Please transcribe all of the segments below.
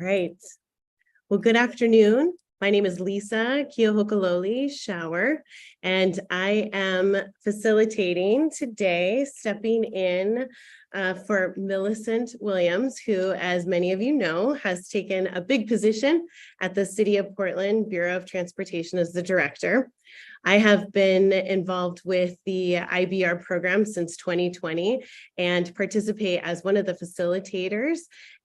Right. Well, good afternoon. My name is Lisa Keohokaloli Shower, and I am facilitating today, stepping in for Millicent Williams, who, as many of you know, has taken a big position at the City of Portland Bureau of Transportation as the director. I have been involved with the IBR program since 2020 and participate as one of the facilitators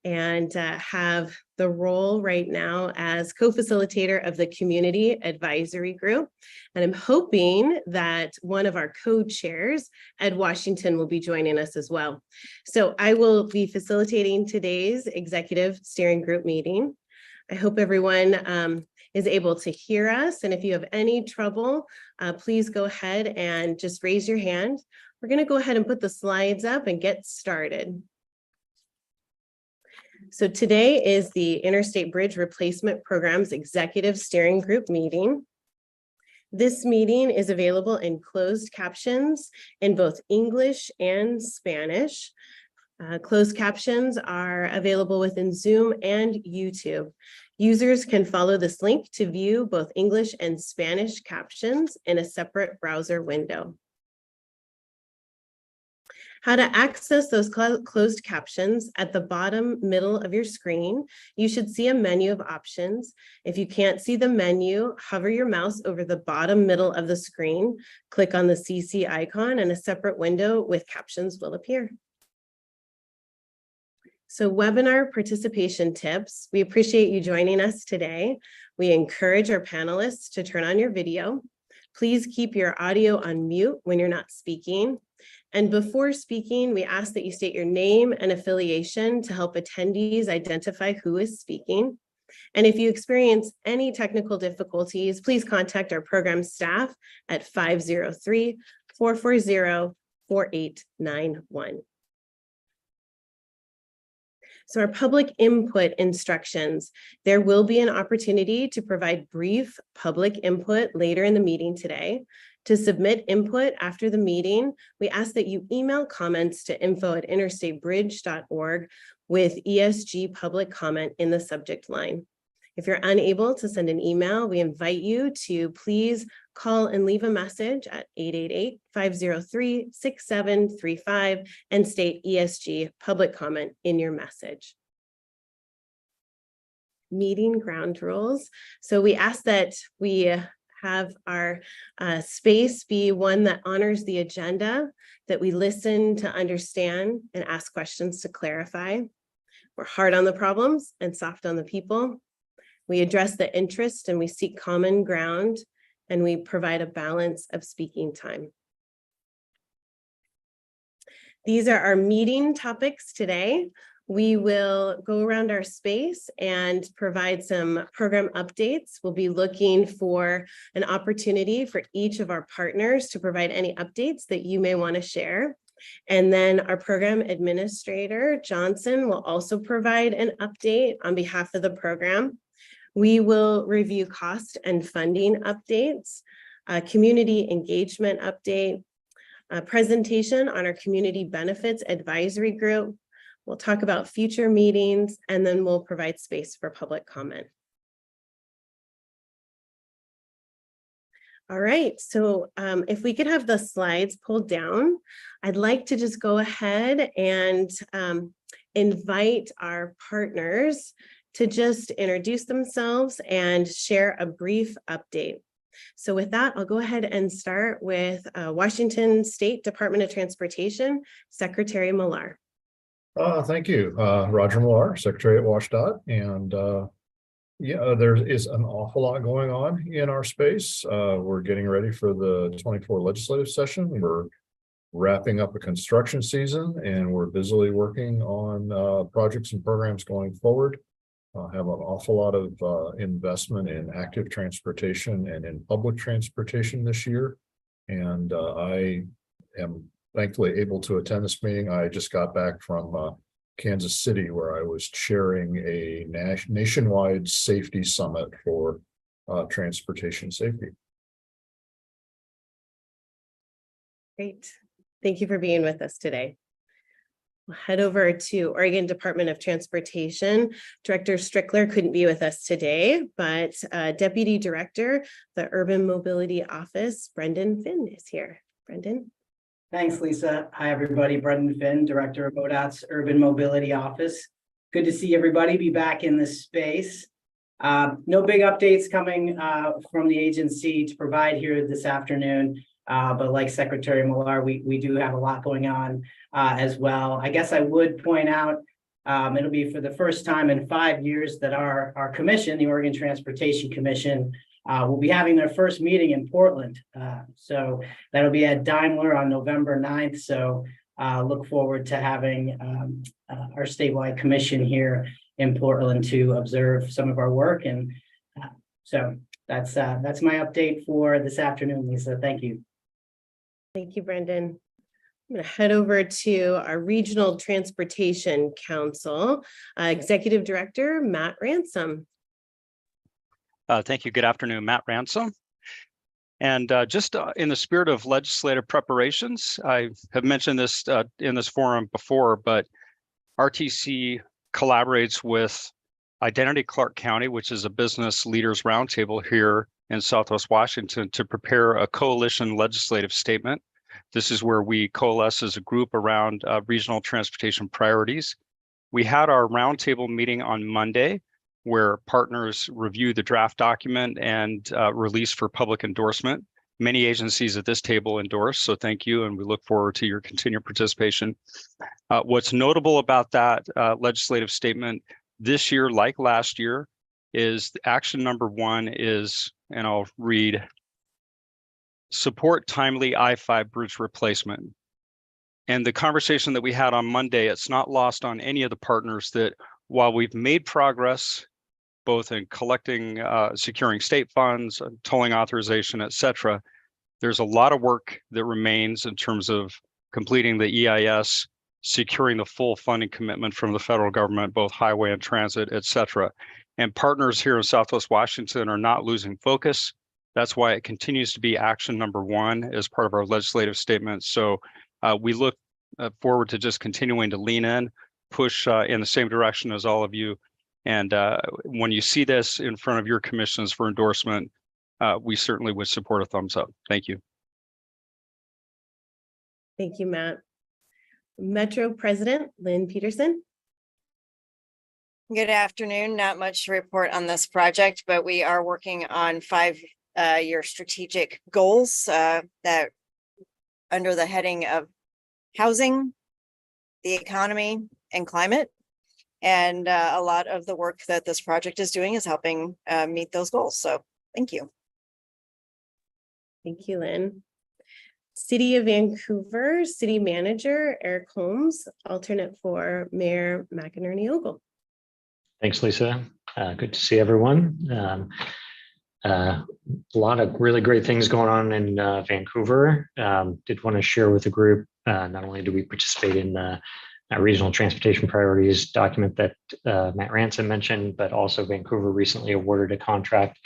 and have the role right now as co-facilitator of the community advisory group. And I'm hoping that one of our co-chairs, Ed Washington, will be joining us as well. So I will be facilitating today's executive steering group meeting. I hope everyone is able to hear us. And if you have any trouble, please go ahead and just raise your hand. We're going to go ahead and put the slides up and get started. So today is the Interstate Bridge Replacement Program's Executive Steering Group meeting. This meeting is available in closed captions in both English and Spanish. Closed captions are available within Zoom and YouTube. Users can follow this link to view both English and Spanish captions in a separate browser window. How to access those closed captions: at the bottom middle of your screen, you should see a menu of options. If you can't see the menu, hover your mouse over the bottom middle of the screen, click on the CC icon, and a separate window with captions will appear. So webinar participation tips. We appreciate you joining us today. We encourage our panelists to turn on your video. Please keep your audio on mute when you're not speaking. And before speaking, we ask that you state your name and affiliation to help attendees identify who is speaking. And if you experience any technical difficulties, please contact our program staff at 503-440-4891. So our public input instructions: there will be an opportunity to provide brief public input later in the meeting today. To submit input after the meeting, we ask that you email comments to info@interstatebridge.org with ESG Public Comment in the subject line. If you're unable to send an email, we invite you to please call and leave a message at 888-503-6735 and state ESG Public Comment in your message. Meeting ground rules. So we ask that we have our space be one that honors the agenda, that we listen to understand and ask questions to clarify. We're hard on the problems and soft on the people. We address the interest and we seek common ground, and we provide a balance of speaking time. These are our meeting topics today. We will go around our space and provide some program updates. We'll be looking for an opportunity for each of our partners to provide any updates that you may want to share. And then our program administrator, Johnson, will also provide an update on behalf of the program. We will review cost and funding updates, a community engagement update, a presentation on our community benefits advisory group. We'll talk about future meetings, and then we'll provide space for public comment. All right, so if we could have the slides pulled down, I'd like to just go ahead and invite our partners to just introduce themselves and share a brief update. So with that, I'll go ahead and start with Washington State Department of Transportation, Secretary Millar. Thank you, Roger Millar, Secretary at WashDOT. And yeah, there is an awful lot going on in our space. We're getting ready for the 24 legislative session. We're wrapping up a construction season, and we're busily working on projects and programs going forward. Have an awful lot of investment in active transportation and in public transportation this year. And I am thankfully able to attend this meeting. I just got back from Kansas City, where I was chairing a nationwide safety summit for transportation safety. Great. Thank you for being with us today. We'll head over to Oregon Department of Transportation. Director Strickler couldn't be with us today, but Deputy Director, the Urban Mobility Office, Brendan Finn is here. Brendan. Thanks, Lisa. Hi, everybody. Brendan Finn, Director of ODOT's Urban Mobility Office. Good to see everybody be back in this space. No big updates coming from the agency to provide here this afternoon. But like Secretary Millar, we do have a lot going on as well. I guess I would point out it'll be for the first time in 5 years that our commission, the Oregon Transportation Commission, will be having their first meeting in Portland. So that'll be at Daimler on November 9th. So look forward to having our statewide commission here in Portland to observe some of our work. And so that's my update for this afternoon, Lisa. Thank you. Thank you, Brendan. I'm going to head over to our Regional Transportation Council, Executive Director, Matt Ransom. Thank you. Good afternoon, Matt Ransom. And just in the spirit of legislative preparations, I have mentioned this in this forum before, but RTC collaborates with Identity Clark County, which is a business leaders roundtable here in Southwest Washington, to prepare a coalition legislative statement. This is where we coalesce as a group around regional transportation priorities. We had our roundtable meeting on Monday, where partners review the draft document and release for public endorsement. Many agencies at this table endorse, so thank you, and we look forward to your continued participation. What's notable about that legislative statement this year, like last year, is action number 1 is, and I'll read, support timely I-5 bridge replacement. And the conversation that we had on Monday, it's not lost on any of the partners that while we've made progress, both in collecting, securing state funds, tolling authorization, et cetera, there's a lot of work that remains in terms of completing the EIS, securing the full funding commitment from the federal government, both highway and transit, et cetera. And partners here in Southwest Washington are not losing focus. That's why it continues to be action number 1 as part of our legislative statement. So we look forward to just continuing to lean in, push in the same direction as all of you. And when you see this in front of your commissions for endorsement, we certainly would support a thumbs up. Thank you. Thank you, Matt. Metro President Lynn Peterson. Good afternoon. Not much to report on this project, but we are working on 5-year strategic goals that under the heading of housing, the economy, and climate. And a lot of the work that this project is doing is helping meet those goals. So thank you. Thank you, Lynn. City of Vancouver City Manager Eric Holmes, alternate for Mayor McInerney Ogle. Thanks, Lisa. Good to see everyone. A lot of really great things going on in Vancouver. Did want to share with the group, not only do we participate in the regional transportation priorities document that Matt Ransom mentioned, but also Vancouver recently awarded a contract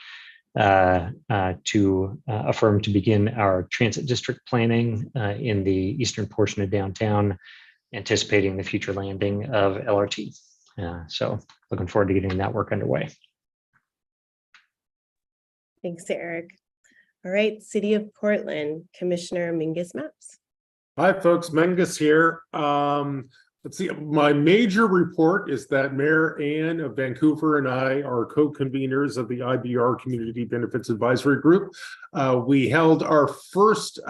to a firm to begin our transit district planning in the eastern portion of downtown, anticipating the future landing of LRT. So looking forward to getting that work underway. Thanks, Eric. All right, City of Portland, Commissioner Mingus Maps. Hi, folks. Mingus here. Let's see. My major report is that Mayor Ann of Vancouver and I are co-conveners of the IBR Community Benefits Advisory Group. We held our first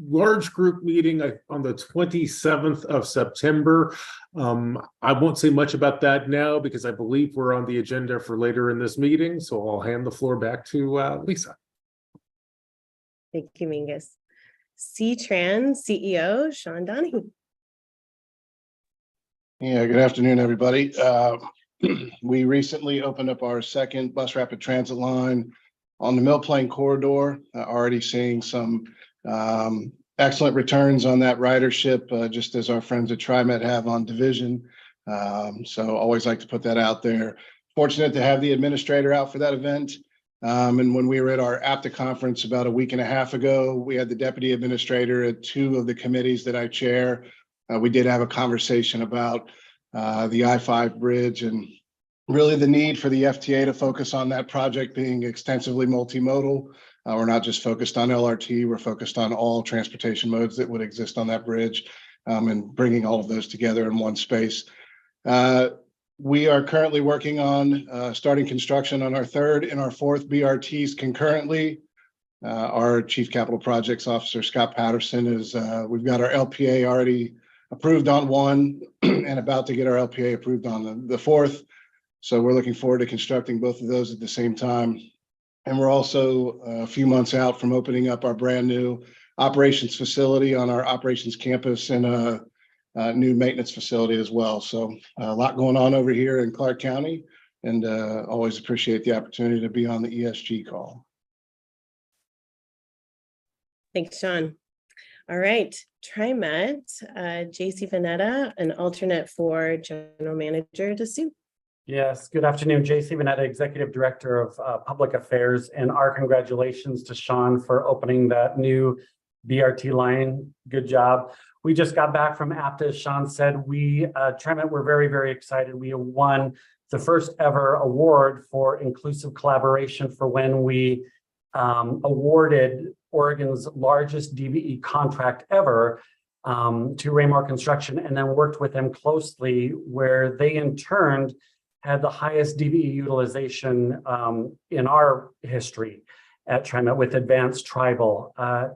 large group meeting on the 27th of September. I won't say much about that now because I believe we're on the agenda for later in this meeting. So I'll hand the floor back to Lisa. Thank you, Mingus. C-Trans CEO Sean Donahue. Yeah, good afternoon, everybody. We recently opened up our second bus rapid transit line on the Mill Plain corridor, already seeing some excellent returns on that ridership, just as our friends at TriMet have on Division. So always like to put that out there. Fortunate to have the administrator out for that event. And when we were at our APTA conference about a week and a half ago, we had the deputy administrator at 2 of the committees that I chair We did have a conversation about the I-5 bridge and really the need for the FTA to focus on that project being extensively multimodal. We're not just focused on LRT, we're focused on all transportation modes that would exist on that bridge, and bringing all of those together in one space. We are currently working on starting construction on our third and our fourth BRTs concurrently. Our Chief Capital Projects Officer, Scott Patterson, we've got our LPA already approved on one and about to get our LPA approved on the fourth. So we're looking forward to constructing both of those at the same time. And we're also a few months out from opening up our brand new operations facility on our operations campus and a new maintenance facility as well. So a lot going on over here in Clark County, and always appreciate the opportunity to be on the ESG call. Thanks, Sean. All right, TriMet, JC Vanetta, an alternate for General Manager to Sue. Yes, good afternoon. JC Vanetta, Executive Director of Public Affairs, and our congratulations to Sean for opening that new BRT line. Good job. We just got back from APTA, as Sean said. TriMet, we're very, very excited. We won the first ever award for inclusive collaboration for when we awarded Oregon's largest DVE contract ever to Raymore Construction, and then worked with them closely, where they in turn had the highest DVE utilization in our history at TriMet with Advanced Tribal,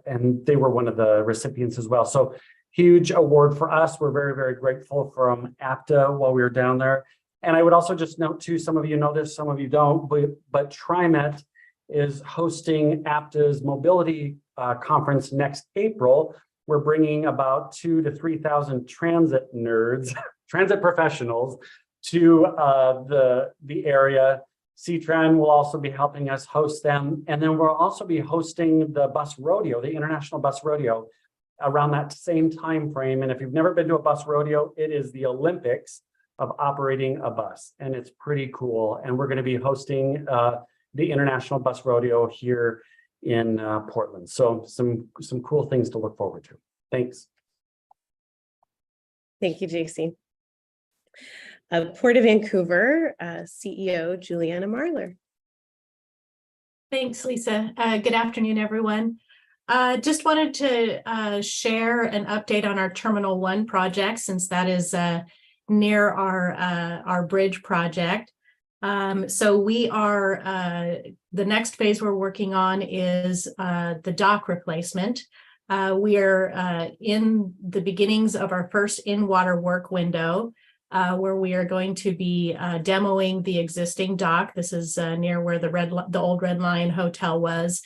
and they were one of the recipients as well. So huge award for us. We're very, very grateful from APTA while we were down there. And I would also just note too, some of you know this, some of you don't, but TriMet is hosting APTA's mobility conference next April. We're bringing about 2,000 to 3,000 transit nerds, transit professionals to the area. CTRAN will also be helping us host them. And then we'll also be hosting the bus rodeo, the International Bus Rodeo, around that same time frame. And if you've never been to a bus rodeo, it is the Olympics of operating a bus, and it's pretty cool. And we're going to be hosting the International Bus Rodeo here in Portland. So some cool things to look forward to. Thanks. Thank you, JC. Port of Vancouver, CEO Juliana Marler. Thanks, Lisa. Good afternoon, everyone. Just wanted to share an update on our Terminal 1 project, since that is near our bridge project. So we are, the next phase we're working on is the dock replacement. We are in the beginnings of our first in-water work window, where we are going to be demoing the existing dock. This is near where the old Red Lion Hotel was.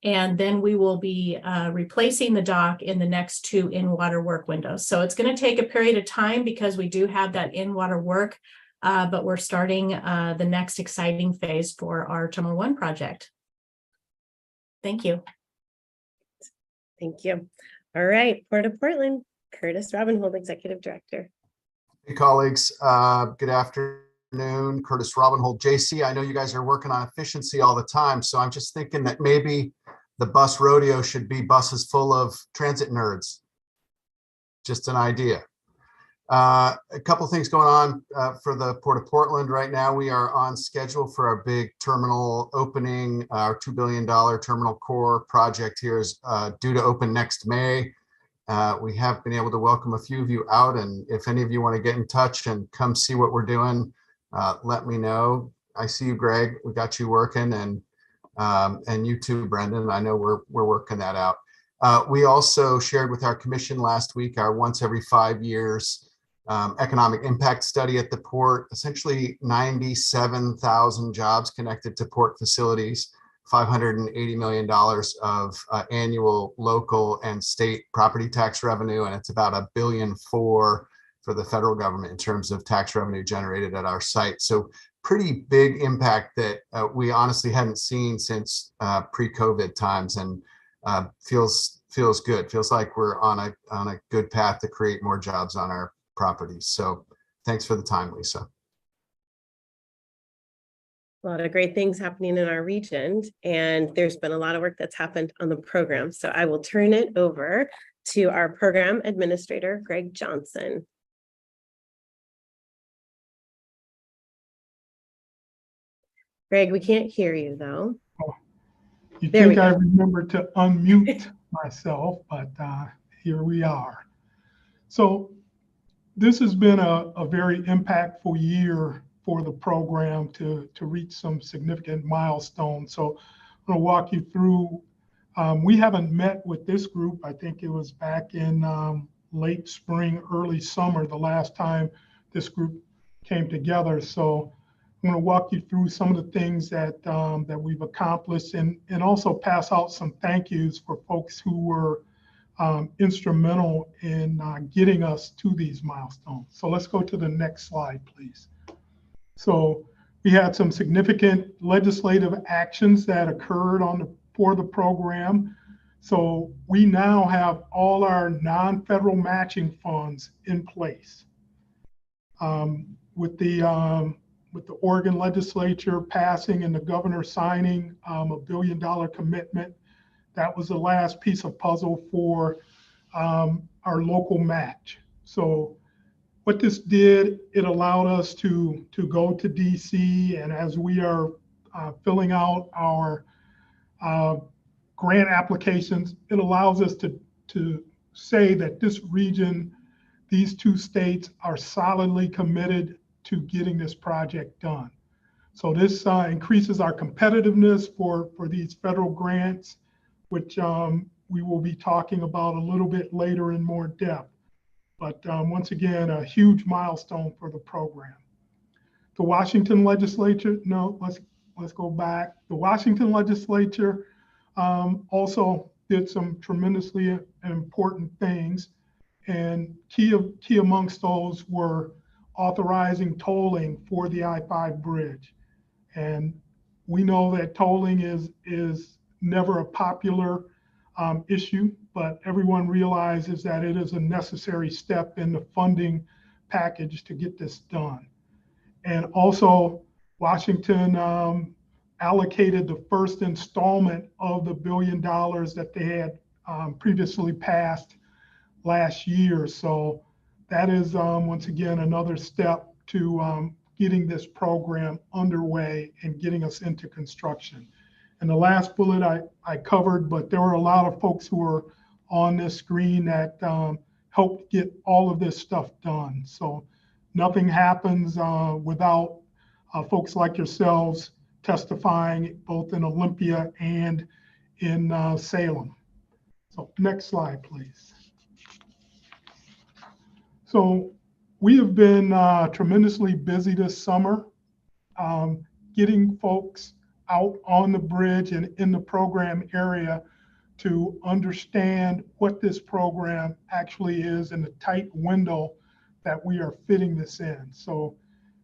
And then we will be replacing the dock in the next 2 in-water work windows. So it's going to take a period of time because we do have that in-water work, but we're starting the next exciting phase for our Terminal 1 project. Thank you. Thank you. All right, Port of Portland, Curtis Robinhold, Executive Director. Hey, colleagues. Good afternoon. Curtis Robinhold. JC, I know you guys are working on efficiency all the time, so I'm just thinking that maybe the bus rodeo should be buses full of transit nerds. Just an idea. A couple things going on for the Port of Portland right now. We are on schedule for our big terminal opening. Our $2 billion terminal core project here is due to open next May. We have been able to welcome a few of you out, and if any of you want to get in touch and come see what we're doing, let me know. I see you, Greg. We got you working, and you too, Brendan. I know we're working that out. We also shared with our commission last week our once every 5 years economic impact study at the port. Essentially 97,000 jobs connected to port facilities, $580 million of annual local and state property tax revenue, and it's about $1.4 billion for the federal government in terms of tax revenue generated at our site. So pretty big impact that we honestly hadn't seen since pre-COVID times, and feels good. Feels like we're on a good path to create more jobs on our properties. So thanks for the time, Lisa. A lot of great things happening in our region, and there's been a lot of work that's happened on the program. So I will turn it over to our program administrator, Greg Johnson. Greg, we can't hear you though. You There we think I go. remember to unmute myself, but here we are. So this has been a very impactful year for the program to reach some significant milestones. So I'm going to walk you through. We haven't met with this group. I think it was back in late spring, early summer, the last time this group came together. So I'm going to walk you through some of the things that that we've accomplished, and also pass out some thank yous for folks who were instrumental in getting us to these milestones. So let's go to the next slide, please. So we had some significant legislative actions that occurred for the program. So we now have all our non-federal matching funds in place. With the Oregon legislature passing and the governor signing a $1 billion commitment, that was the last piece of puzzle for our local match. So what this did, it allowed us to go to DC, and as we are filling out our grant applications, it allows us to say that this region, these two states are solidly committed to getting this project done. So this increases our competitiveness for these federal grants, which we will be talking about a little bit later in more depth. But once again, a huge milestone for the program. The Washington legislature, no, let's go back. The Washington legislature also did some tremendously important things, and key amongst those were authorizing tolling for the I-5 bridge. And we know that tolling is never a popular issue, but everyone realizes that it is a necessary step in the funding package to get this done. And also, Washington allocated the first installment of the $1 billion that they had previously passed last year. So that is, once again, another step to getting this program underway and getting us into construction. And the last bullet I covered, but there were a lot of folks who were on this screen that helped get all of this stuff done. So nothing happens without folks like yourselves testifying both in Olympia and in Salem. So next slide, please. So we have been tremendously busy this summer getting folks out on the bridge and in the program area to understand what this program actually is and the tight window that we are fitting this in. So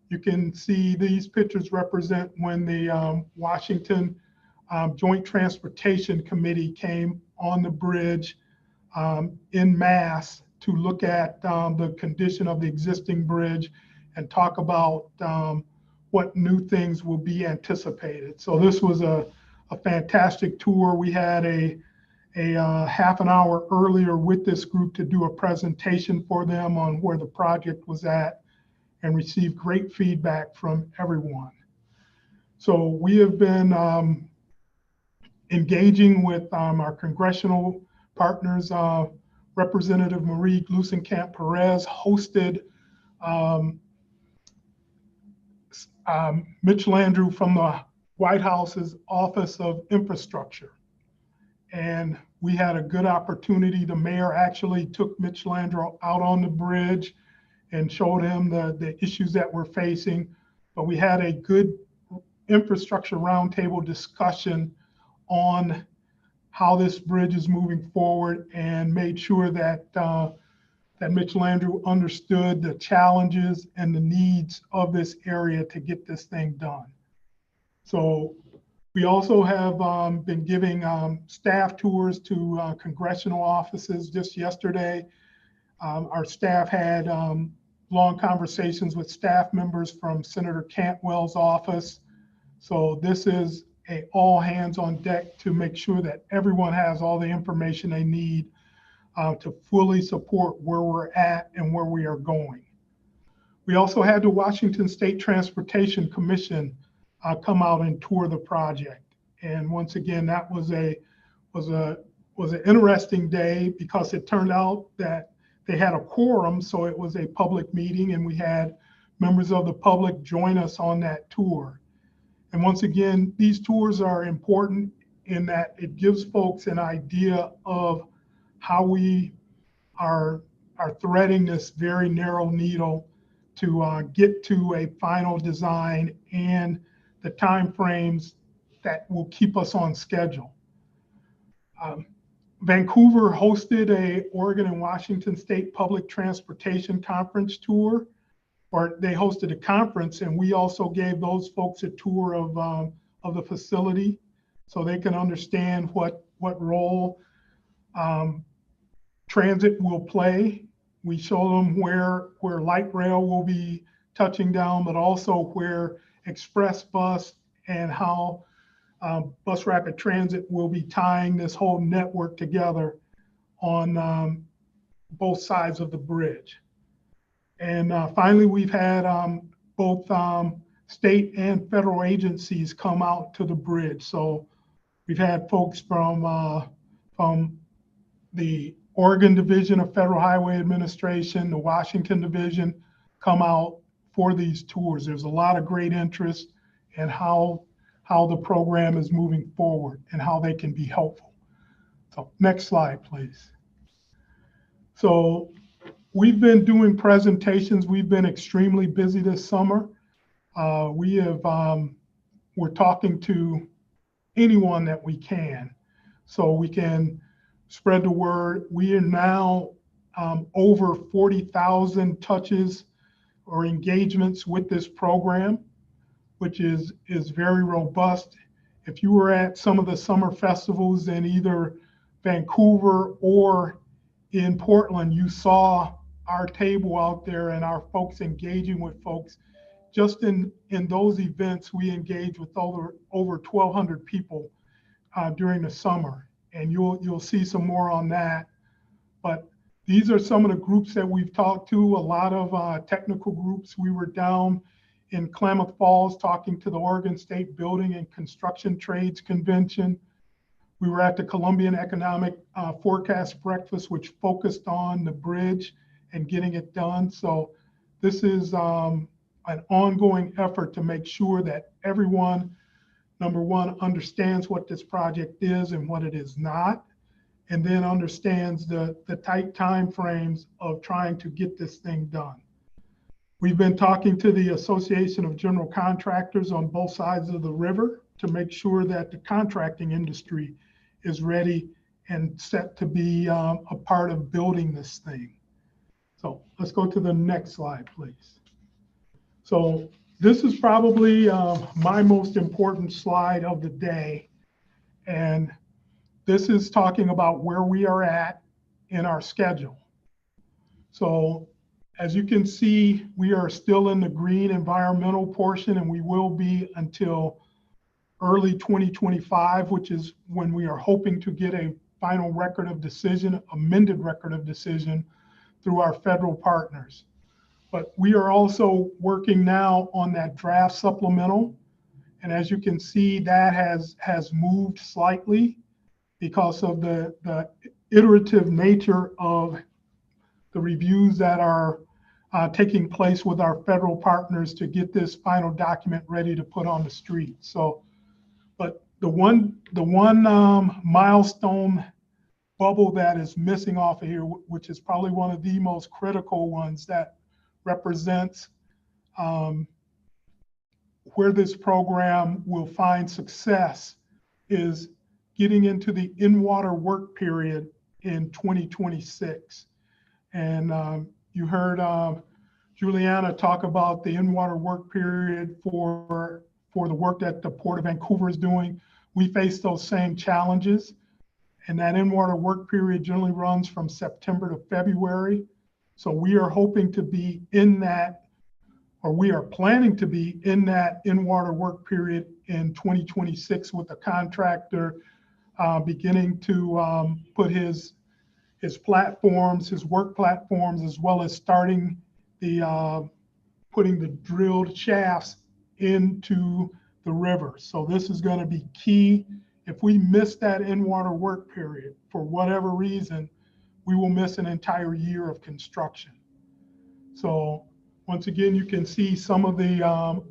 you can see these pictures represent when the Washington Joint Transportation Committee came on the bridge in mass to look at the condition of the existing bridge and talk about what new things will be anticipated. So this was a fantastic tour. We had a half an hour earlier with this group to do a presentation for them on where the project was at, and received great feedback from everyone. So we have been engaging with our congressional partners. Representative Marie Gluesenkamp Perez hosted Mitch Landrieu from the White House's Office of Infrastructure. And we had a good opportunity. The mayor actually took Mitch Landrieu out on the bridge and showed him the issues that we're facing. But we had a good infrastructure roundtable discussion on how this bridge is moving forward, and made sure that that Mitch Landrieu understood the challenges and the needs of this area to get this thing done. So we also have been giving staff tours to congressional offices. Just yesterday, our staff had long conversations with staff members from Senator Cantwell's office. So this is all hands on deck to make sure that everyone has all the information they need to fully support where we're at and where we are going. We also had the Washington State Transportation Commission come out and tour the project. And once again, that was an interesting day because it turned out that they had a quorum, so it was a public meeting, and we had members of the public join us on that tour. And once again, these tours are important in that it gives folks an idea of how we are threading this very narrow needle to get to a final design and the timeframes that will keep us on schedule. Vancouver hosted a Oregon and Washington State Public Transportation Conference tour, or they hosted a conference, and we also gave those folks a tour of the facility so they can understand what role transit will play. We show them where light rail will be touching down, but also where express bus and how bus rapid transit will be tying this whole network together on both sides of the bridge. And finally, we've had both state and federal agencies come out to the bridge. So we've had folks from the Oregon Division of Federal Highway Administration, the Washington Division, come out for these tours. There's a lot of great interest in how the program is moving forward and how they can be helpful. So next slide, please. So we've been doing presentations. We've been extremely busy this summer. We're talking to anyone that we can so we can spread the word. We are now over 40,000 touches or engagements with this program, which is very robust. If you were at some of the summer festivals in either Vancouver or in Portland, you saw our table out there and our folks engaging with folks. Just in those events, we engaged with over 1,200 people during the summer. And you'll see some more on that. But these are some of the groups that we've talked to, a lot of technical groups. We were down in Klamath Falls talking to the Oregon State Building and Construction Trades Convention. We were at the Columbian Economic Forecast Breakfast, which focused on the bridge and getting it done. So this is an ongoing effort to make sure that everyone, number one, understands what this project is and what it is not, and then understands the tight time frames of trying to get this thing done. We've been talking to the Association of General Contractors on both sides of the river to make sure that the contracting industry is ready and set to be a part of building this thing. So let's go to the next slide, please. So this is probably my most important slide of the day. And this is talking about where we are at in our schedule. So as you can see, we are still in the green environmental portion, and we will be until early 2025, which is when we are hoping to get a final record of decision, amended record of decision through our federal partners. But we are also working now on that draft supplemental. And as you can see, that has moved slightly because of the iterative nature of the reviews that are taking place with our federal partners to get this final document ready to put on the street. So, but the one milestone bubble that is missing off of here, which is probably one of the most critical ones that represents where this program will find success, is getting into the in-water work period in 2026. And you heard Juliana talk about the in-water work period for the work that the Port of Vancouver is doing. We face those same challenges. And that in-water work period generally runs from September to February. So we are hoping to be in that, or we are planning to be in that in-water work period in 2026 with the contractor beginning to put his his platforms, his work platforms, as well as starting the putting the drilled shafts into the river. So this is going to be key. If we miss that in-water work period for whatever reason, we will miss an entire year of construction. So once again, you can see some of the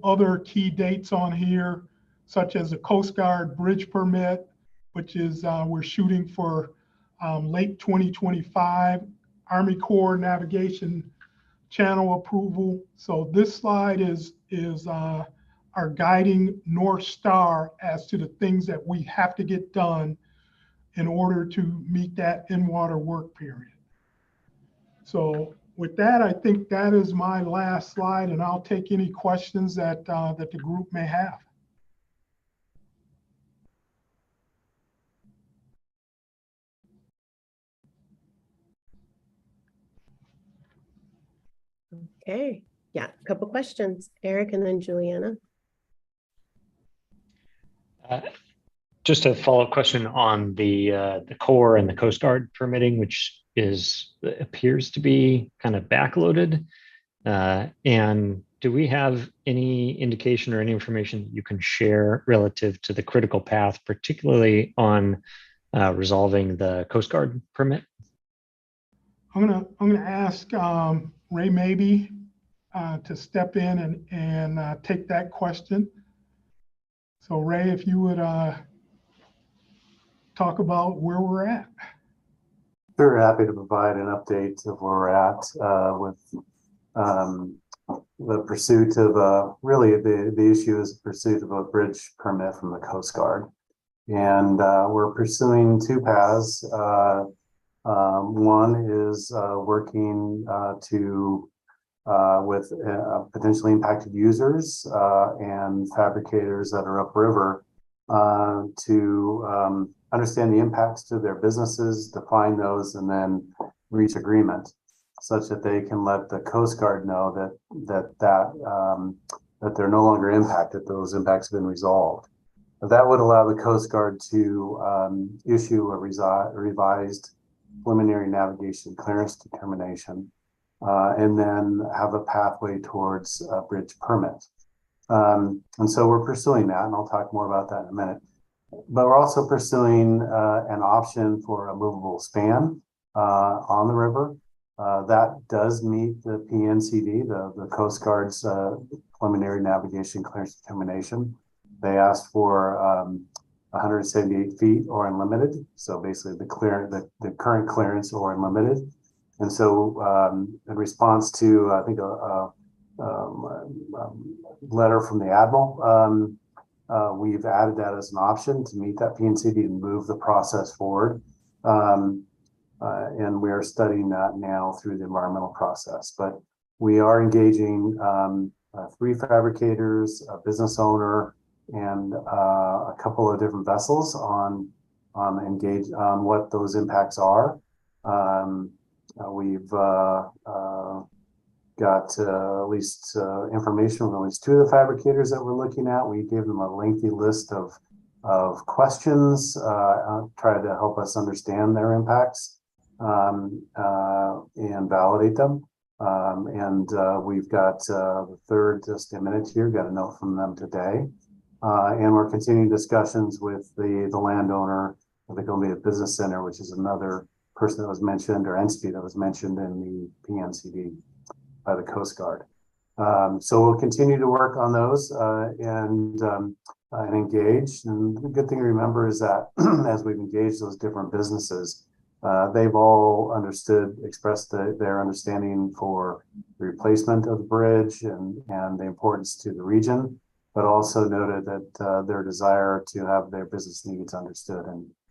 other key dates on here, such as the Coast Guard bridge permit, which is we're shooting for late 2025, Army Corps navigation channel approval. So this slide is our guiding North Star as to the things that we have to get done in order to meet that in-water work period. So with that, I think that is my last slide, and I'll take any questions that that the group may have. Okay, yeah, a couple questions. Eric and then Juliana. Just a follow-up question on the Corps and the Coast Guard permitting, which appears to be kind of backloaded. And do we have any indication or any information you can share relative to the critical path, particularly on resolving the Coast Guard permit? I'm gonna ask Ray maybe to step in and take that question. So Ray, if you would talk about where we're at. Sure, happy to provide an update of where we're at with the pursuit of really the issue is the pursuit of a bridge permit from the Coast Guard. And we're pursuing two paths. One is working with potentially impacted users and fabricators that are upriver to understand the impacts to their businesses, define those, and then reach agreement such that they can let the Coast Guard know that they're no longer impacted, those impacts have been resolved. That would allow the Coast Guard to issue a revised preliminary navigation clearance determination and then have a pathway towards a bridge permit. And so we're pursuing that, and I'll talk more about that in a minute. But we're also pursuing an option for a movable span on the river. That does meet the PNCD, the Coast Guard's preliminary navigation clearance determination. They asked for 178 feet or unlimited. So basically the current clearance or unlimited. And so in response to, I think, a letter from the Admiral, we've added that as an option to meet that PNCD and move the process forward. And we are studying that now through the environmental process. But we are engaging 3 fabricators, a business owner, and a couple of different vessels on what those impacts are. We've got at least information from at least 2 of the fabricators that we're looking at. We gave them a lengthy list of questions, try to help us understand their impacts and validate them. We've got the third, just a minute here, got a note from them today. And we're continuing discussions with the landowner of the Columbia Business Center, which is another person that was mentioned, or entity that was mentioned in the PNCD by the Coast Guard. So we'll continue to work on those and engage. And the good thing to remember is that as we've engaged those different businesses, they've all expressed their understanding for the replacement of the bridge and the importance to the region, but also noted that their desire to have their business needs understood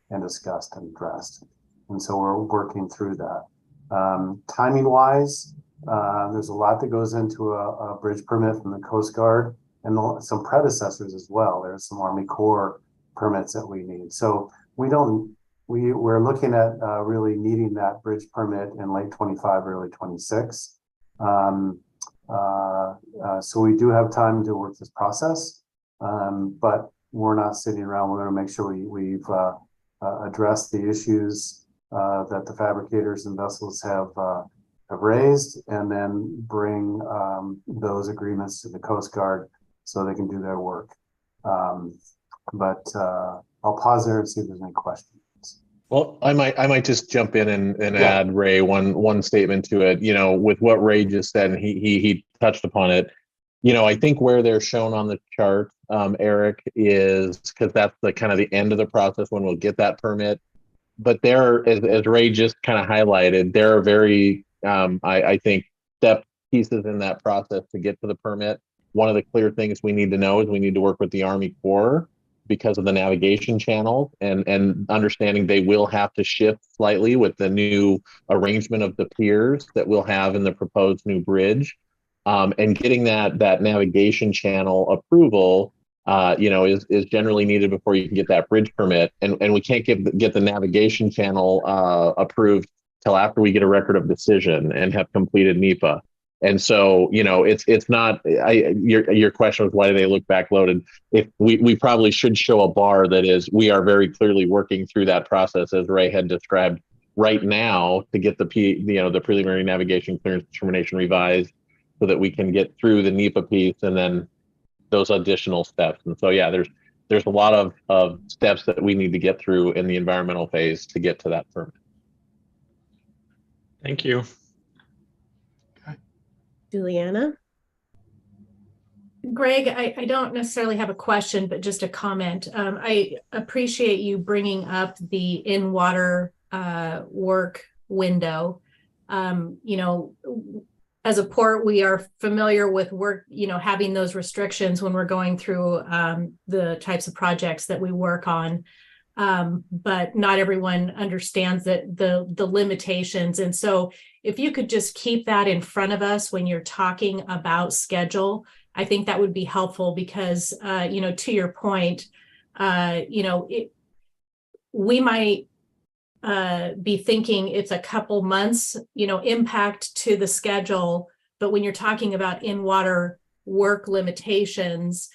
and discussed and addressed. And so we're working through that. Timing wise, there's a lot that goes into a bridge permit from the Coast Guard and some predecessors as well. There's some Army Corps permits that we need. So we're looking at really needing that bridge permit in late 25, early 26. So we do have time to work this process, but we're not sitting around. We're going to make sure we've addressed the issues that the fabricators and vessels have raised, and then bring those agreements to the Coast Guard so they can do their work. But I'll pause there and see if there's any questions. Well, I might just jump in and add, Ray, one statement to it. You know, with what Ray just said, and he touched upon it. You know, I think where they're shown on the chart, Eric, is because that's the kind of the end of the process when we'll get that permit. But there, as Ray just kind of highlighted, there are very, I think, step pieces in that process to get to the permit. One of the clear things we need to know is we need to work with the Army Corps because of the navigation channels and understanding they will have to shift slightly with the new arrangement of the piers that we'll have in the proposed new bridge. And getting that navigation channel approval, you know, is generally needed before you can get that bridge permit. And we can't get the navigation channel approved till after we get a record of decision and have completed NEPA. And so, you know, it's not, your question was why do they look backloaded? If we probably should show a bar that is, we are very clearly working through that process as Ray had described right now to get the preliminary navigation clearance determination revised so that we can get through the NEPA piece and then those additional steps. And so, yeah, there's a lot of steps that we need to get through in the environmental phase to get to that permit. Thank you. Juliana? Greg, I don't necessarily have a question, but just a comment. I appreciate you bringing up the in-water work window. You know, as a port, we are familiar with work, you know, having those restrictions when we're going through the types of projects that we work on. But not everyone understands that the limitations. And so if you could just keep that in front of us when you're talking about schedule, I think that would be helpful because, you know, to your point, you know, we might be thinking it's a couple months, you know, impact to the schedule. But when you're talking about in-water work limitations,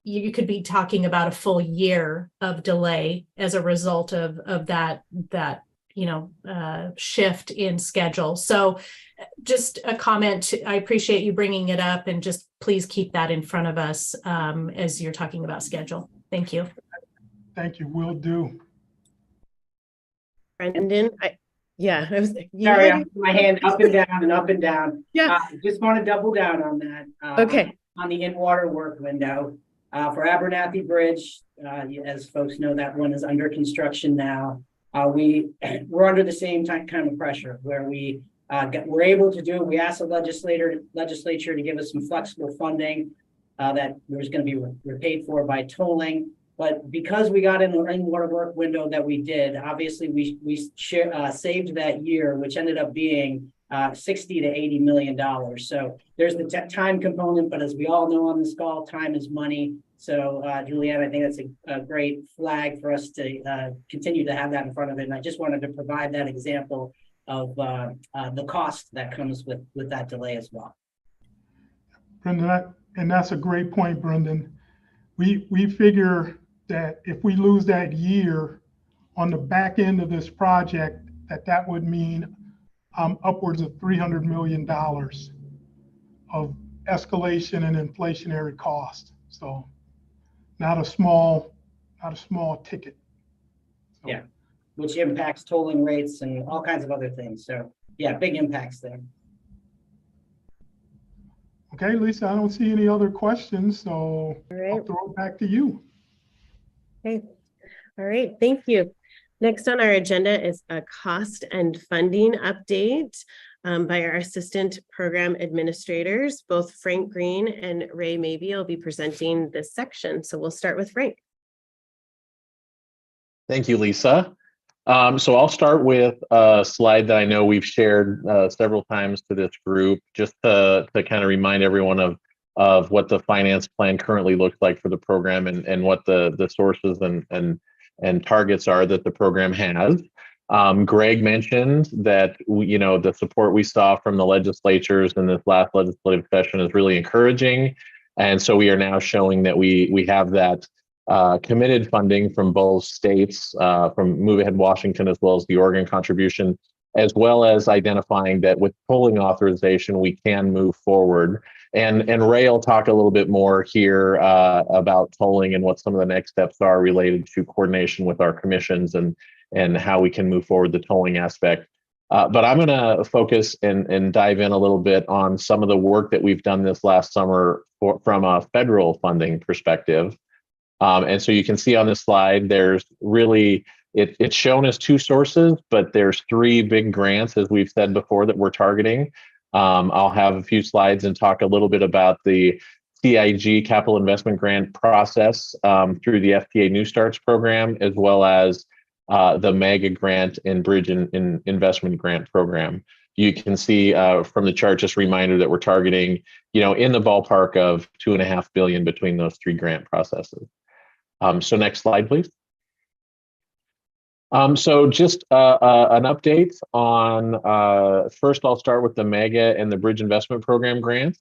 you could be talking about a full year of delay as a result of that you know, shift in schedule. So just a comment. I appreciate you bringing it up, and just please keep that in front of us as you're talking about schedule. Thank you. Thank you. Will do. Brendan, I was Sorry, my hand up and down and up and down. Yeah. Just want to double down on that. Okay. On the in-water work window. For Abernathy Bridge, as folks know, that one is under construction now. We're under the same kind of pressure where we're able to do. We asked the legislature to give us some flexible funding that was going to be repaid for by tolling. But because we got in the in-water work window that we did, obviously we saved that year, which ended up being $60 to $80 million. So there's the time component, but as we all know on this call, time is money. So Julianne, I think that's a great flag for us to continue to have that in front of it. And I just wanted to provide that example of the cost that comes with that delay as well. Brendan, and that's a great point, Brendan. We figure that if we lose that year on the back end of this project, that would mean upwards of $300 million of escalation and inflationary cost. So not a small ticket. So, yeah, which impacts tolling rates and all kinds of other things. So yeah, big impacts there. Okay, Lisa, I don't see any other questions, so I'll throw it back to you. Okay. All right. Thank you. Next on our agenda is a cost and funding update by our assistant program administrators. Both Frank Green and Ray Mabey will be presenting this section. So we'll start with Frank. Thank you, Lisa. So I'll start with a slide that I know we've shared several times to this group, just to kind of remind everyone of what the finance plan currently looks like for the program and what the sources and targets are that the program has. Greg mentioned that the support we saw from the legislatures in this last legislative session is really encouraging, and so we are now showing that we have that committed funding from both states, from Move Ahead Washington, as well as the Oregon contribution, as well as identifying that with tolling authorization, we can move forward. And Ray will talk a little bit more here about tolling and what some of the next steps are related to coordination with our commissions and how we can move forward the tolling aspect. But I'm going to focus and dive in a little bit on some of the work that we've done this last summer from a federal funding perspective. And so you can see on this slide, there's really, it's shown as two sources, but there's three big grants, as we've said before, that we're targeting. I'll have a few slides and talk a little bit about the CIG Capital Investment Grant process through the FTA New Starts program, as well as the MEGA grant and Bridge Investment Grant program. You can see from the chart, just a reminder that we're targeting, in the ballpark of $2.5 billion between those three grant processes. So next slide, please. So just an update on, first I'll start with the MEGA and the Bridge Investment Program grants.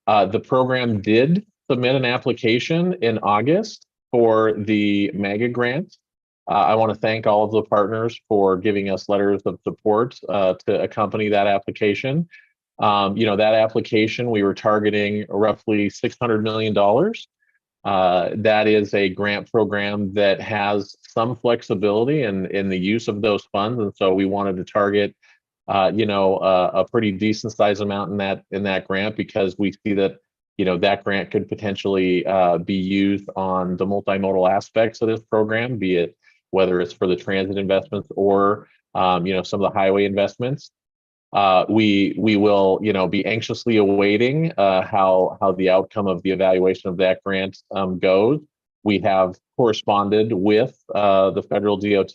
The program did submit an application in August for the MEGA grant. I want to thank all of the partners for giving us letters of support to accompany that application. That application, we were targeting roughly $600 million. That is a grant program that has some flexibility in the use of those funds, and so we wanted to target, a pretty decent size amount in that grant, because we see that that grant could potentially be used on the multimodal aspects of this program, be it whether it's for the transit investments or some of the highway investments. We will be anxiously awaiting how the outcome of the evaluation of that grant goes. We have corresponded with the federal DOT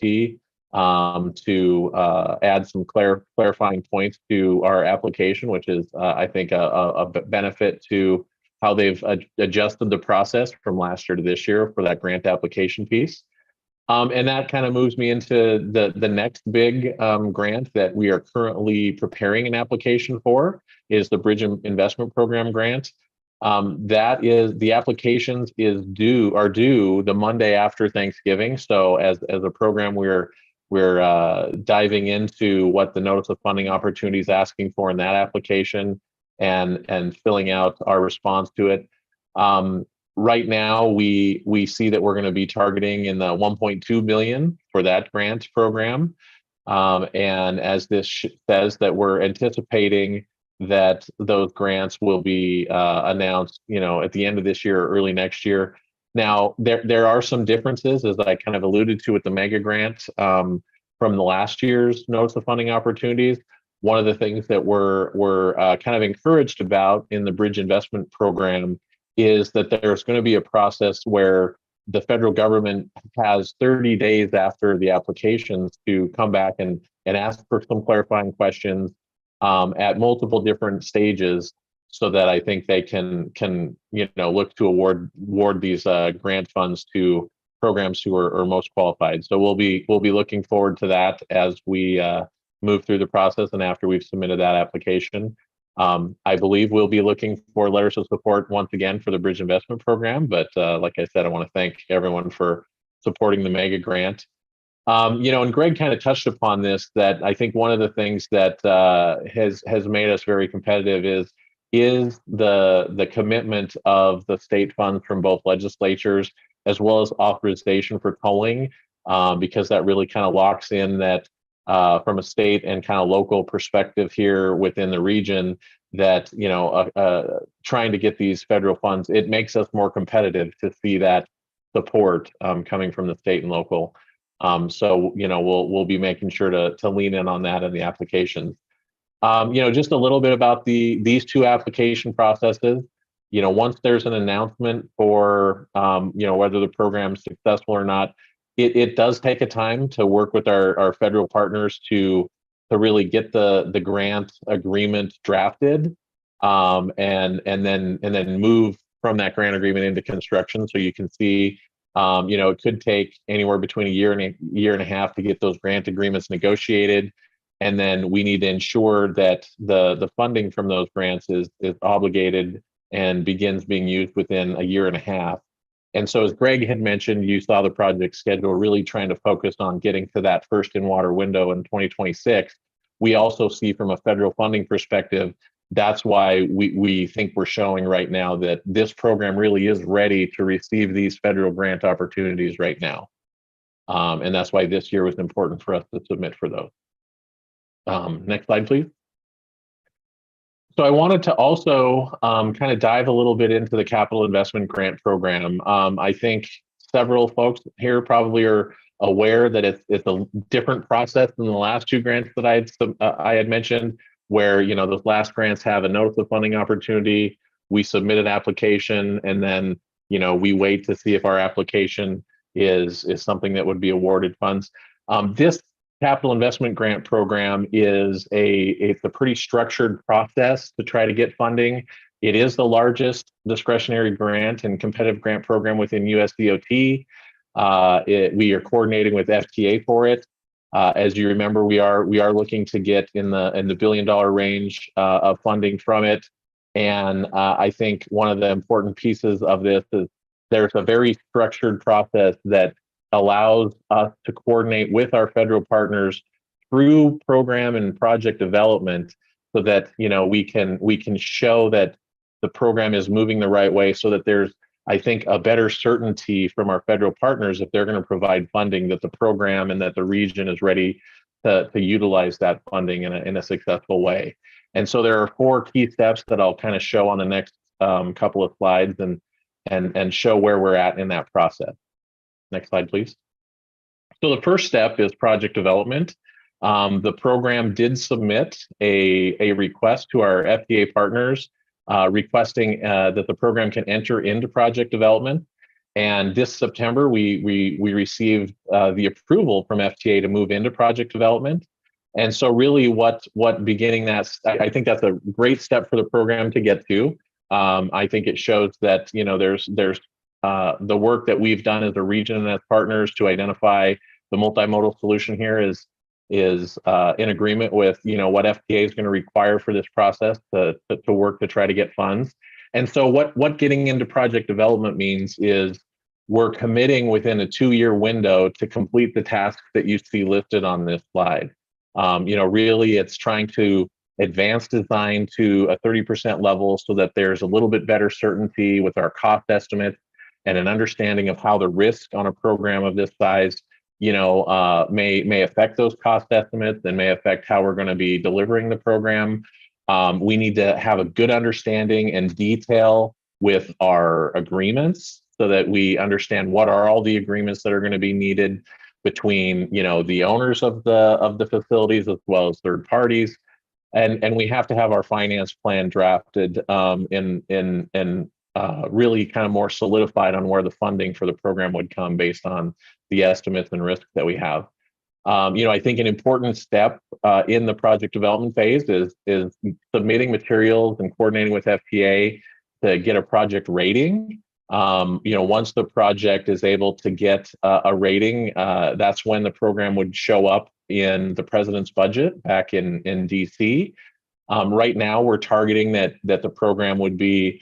to add some clarifying points to our application, which is I think a benefit to how they've adjusted the process from last year to this year for that grant application piece. And that kind of moves me into the next big grant that we are currently preparing an application for, is the Bridge Investment Program grant. That is, the applications are due the Monday after Thanksgiving. So as a program, we're diving into what the Notice of Funding Opportunity is asking for in that application and filling out our response to it. Right now, we see that we're going to be targeting in the 1.2 billion for that grant program. And as this says, that we're anticipating that those grants will be announced, at the end of this year or early next year. Now, there are some differences, as I kind of alluded to with the MEGA grant from the last year's Notice of Funding Opportunities. One of the things that we're kind of encouraged about in the Bridge Investment Program is that there's going to be a process where the federal government has 30 days after the applications to come back and ask for some clarifying questions at multiple different stages, so that I think they can look to award these grant funds to programs who are most qualified. So we'll be looking forward to that as we move through the process and after we've submitted that application. I believe we'll be looking for letters of support once again for the Bridge Investment Program. But like I said, I want to thank everyone for supporting the MEGA grant. And Greg kind of touched upon this, that I think one of the things that has made us very competitive is the commitment of the state funds from both legislatures, as well as authorization for tolling, because that really kind of locks in that from a state and kind of local perspective here within the region, that trying to get these federal funds, it makes us more competitive to see that support coming from the state and local. So we'll be making sure to lean in on that in the applications. Just a little bit about these two application processes. Once there's an announcement for whether the program's successful or not, it does take a time to work with our federal partners to really get the grant agreement drafted, and then move from that grant agreement into construction. So you can see, it could take anywhere between a year and a half to get those grant agreements negotiated, and then we need to ensure that the funding from those grants is obligated and begins being used within a year and a half. And so as Greg had mentioned, you saw the project schedule really trying to focus on getting to that first in water window in 2026. We also see from a federal funding perspective, that's why we think we're showing right now that this program really is ready to receive these federal grant opportunities right now. And that's why this year was important for us to submit for those. Next slide, please. So I wanted to also kind of dive a little bit into the capital investment grant program. I think several folks here probably are aware that it's a different process than the last two grants that I had mentioned, where those last grants have a notice of funding opportunity. We submit an application, and then we wait to see if our application is something that would be awarded funds. This capital investment grant program it's a pretty structured process to try to get funding. It is the largest discretionary grant and competitive grant program within USDOT. We are coordinating with FTA for it. As you remember, we are looking to get in the $1 billion range of funding from it. And I think one of the important pieces of this is there's a very structured process that allows us to coordinate with our federal partners through program and project development, so that we can show that the program is moving the right way, so that there's, I think, a better certainty from our federal partners if they're going to provide funding, that the program and that the region is ready to utilize that funding in a successful way. And so there are 4 key steps that I'll kind of show on the next couple of slides and show where we're at in that process. Next slide, please. So the first step is project development. The program did submit a request to our FDA partners requesting that the program can enter into project development. And this September, we received the approval from FDA to move into project development. And so really what beginning that, I think that's a great step for the program to get to. I think it shows that, there's the work that we've done as a region and as partners to identify the multimodal solution here is in agreement with what FDA is going to require for this process to work to try to get funds. And so what getting into project development means is we're committing within a 2-year window to complete the tasks that you see listed on this slide. Really it's trying to advance design to a 30% level so that there's a little bit better certainty with our cost estimates and an understanding of how the risk on a program of this size, may affect those cost estimates and may affect how we're going to be delivering the program. We need to have a good understanding and detail with our agreements so that we understand what are all the agreements that are going to be needed between, the owners of the facilities as well as third parties. And we have to have our finance plan drafted in really kind of more solidified on where the funding for the program would come based on the estimates and risks that we have. I think an important step in the project development phase is submitting materials and coordinating with FTA to get a project rating. Once the project is able to get a rating, that's when the program would show up in the president's budget back in DC. Right now, we're targeting that the program would be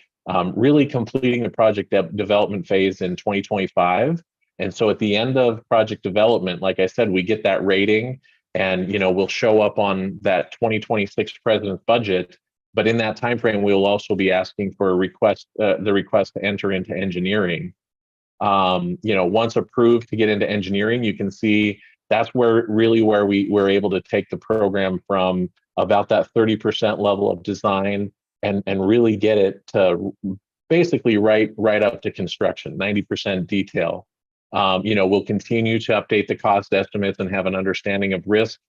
really completing the project development phase in 2025. And so at the end of project development, like I said, we get that rating and, we'll show up on that 2026 president's budget. But in that timeframe, we'll also be asking for the request to enter into engineering. Once approved to get into engineering, you can see that's where we're able to take the program from about that 30% level of design and really get it to basically right up to construction, 90% detail. We'll continue to update the cost estimates and have an understanding of risk.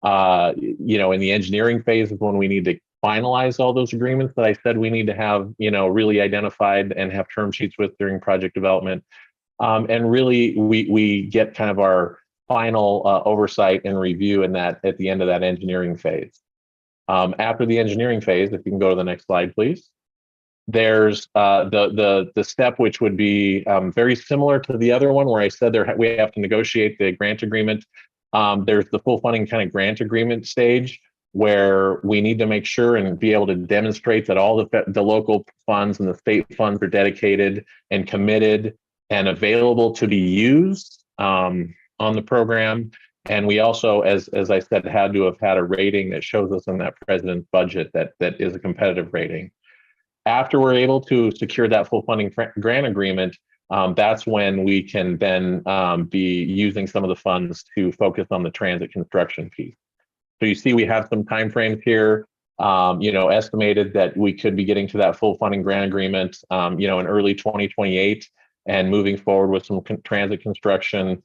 In the engineering phase is when we need to finalize all those agreements that I said we need to have, really identified and have term sheets with during project development. And really, we get kind of our final oversight and review in that at the end of that engineering phase. After the engineering phase, if you can go to the next slide, please. There's the step which would be very similar to the other one where I said we have to negotiate the grant agreement. There's the full funding kind of grant agreement stage where we need to make sure and be able to demonstrate that all the local funds and the state funds are dedicated and committed and available to be used on the program. And we also, as I said, had to have had a rating that shows us in that president's budget that is a competitive rating. After we're able to secure that full funding grant agreement, that's when we can then be using some of the funds to focus on the transit construction piece. So you see, we have some timeframes here, estimated that we could be getting to that full funding grant agreement, in early 2028, and moving forward with some transit construction,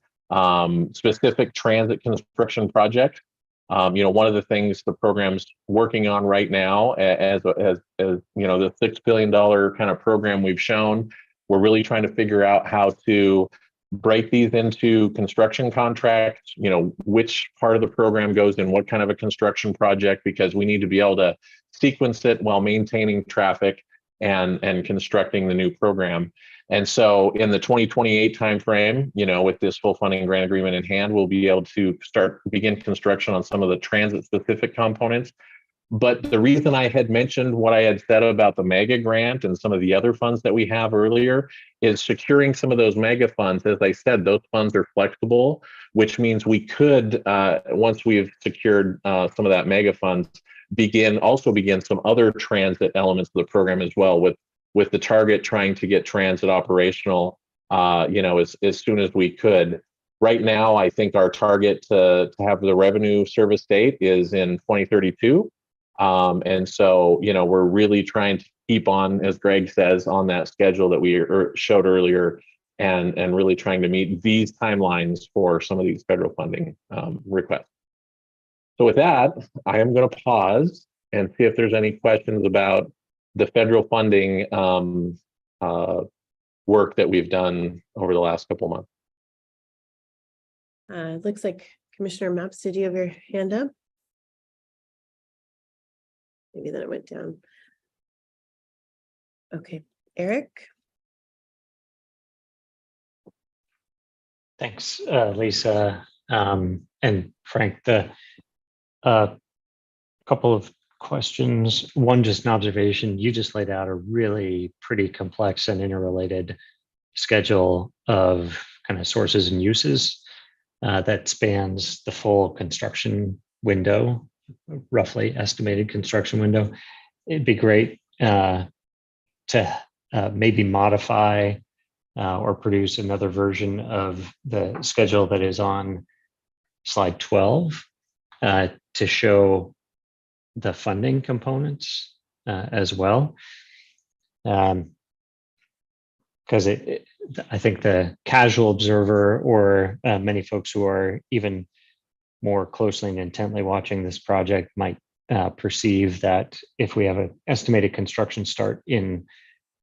specific transit construction project. One of the things the program's working on right now, as the $6 billion kind of program we've shown, we're really trying to figure out how to break these into construction contracts, which part of the program goes in what kind of a construction project, because we need to be able to sequence it while maintaining traffic and constructing the new program. And so in the 2028 timeframe, with this full funding grant agreement in hand, we'll be able to begin construction on some of the transit specific components. But the reason I had mentioned what I had said about the mega grant and some of the other funds that we have earlier is securing some of those mega funds. As I said, those funds are flexible, which means we could, once we've secured some of that mega funds, begin some other transit elements of the program as well, with the target trying to get transit operational, as soon as we could. Right now, I think our target to have the revenue service date is in 2032. And so, we're really trying to keep on, as Greg says, on that schedule that we showed earlier, and really trying to meet these timelines for some of these federal funding requests. So with that, I am going to pause and see if there's any questions about the federal funding work that we've done over the last couple of months. It looks like Commissioner Maps, did you have your hand up? Maybe then it went down. Okay, Eric. Thanks, Lisa. And Frank, the couple of questions. One, just an observation. You just laid out a really pretty complex and interrelated schedule of kind of sources and uses that spans the full construction window, roughly estimated construction window. It'd be great to maybe modify or produce another version of the schedule that is on slide 12 to show the funding components as well. Because I think the casual observer, or many folks who are even more closely and intently watching this project, might perceive that if we have an estimated construction start in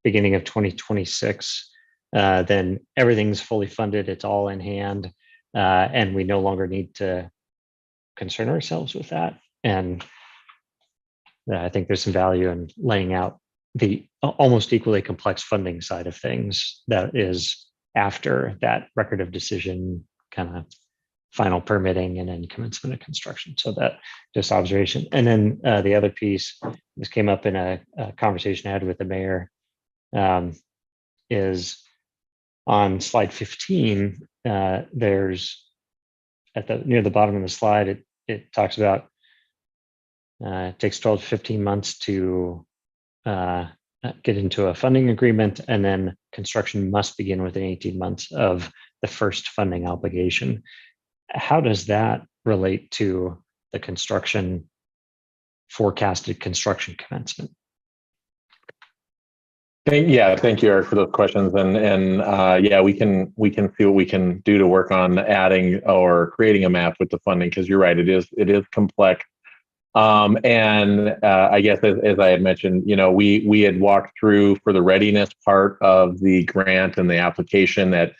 beginning of 2026, then everything's fully funded, it's all in hand, and we no longer need to concern ourselves with that. And I think there's some value in laying out the almost equally complex funding side of things that is after that record of decision, kind of final permitting, and then commencement of construction. So that just observation. And then the other piece, this came up in a conversation I had with the mayor, is on slide 15. There's near the bottom of the slide, it talks about it takes 12 to 15 months to get into a funding agreement, and then construction must begin within 18 months of the first funding obligation. How does that relate to the forecasted construction commencement? Thank you, Eric, for those questions. And yeah, we can see what we can do to work on adding or creating a map with the funding, because you're right, it is complex. And I guess as I had mentioned, we had walked through for the readiness part of the grant and the application that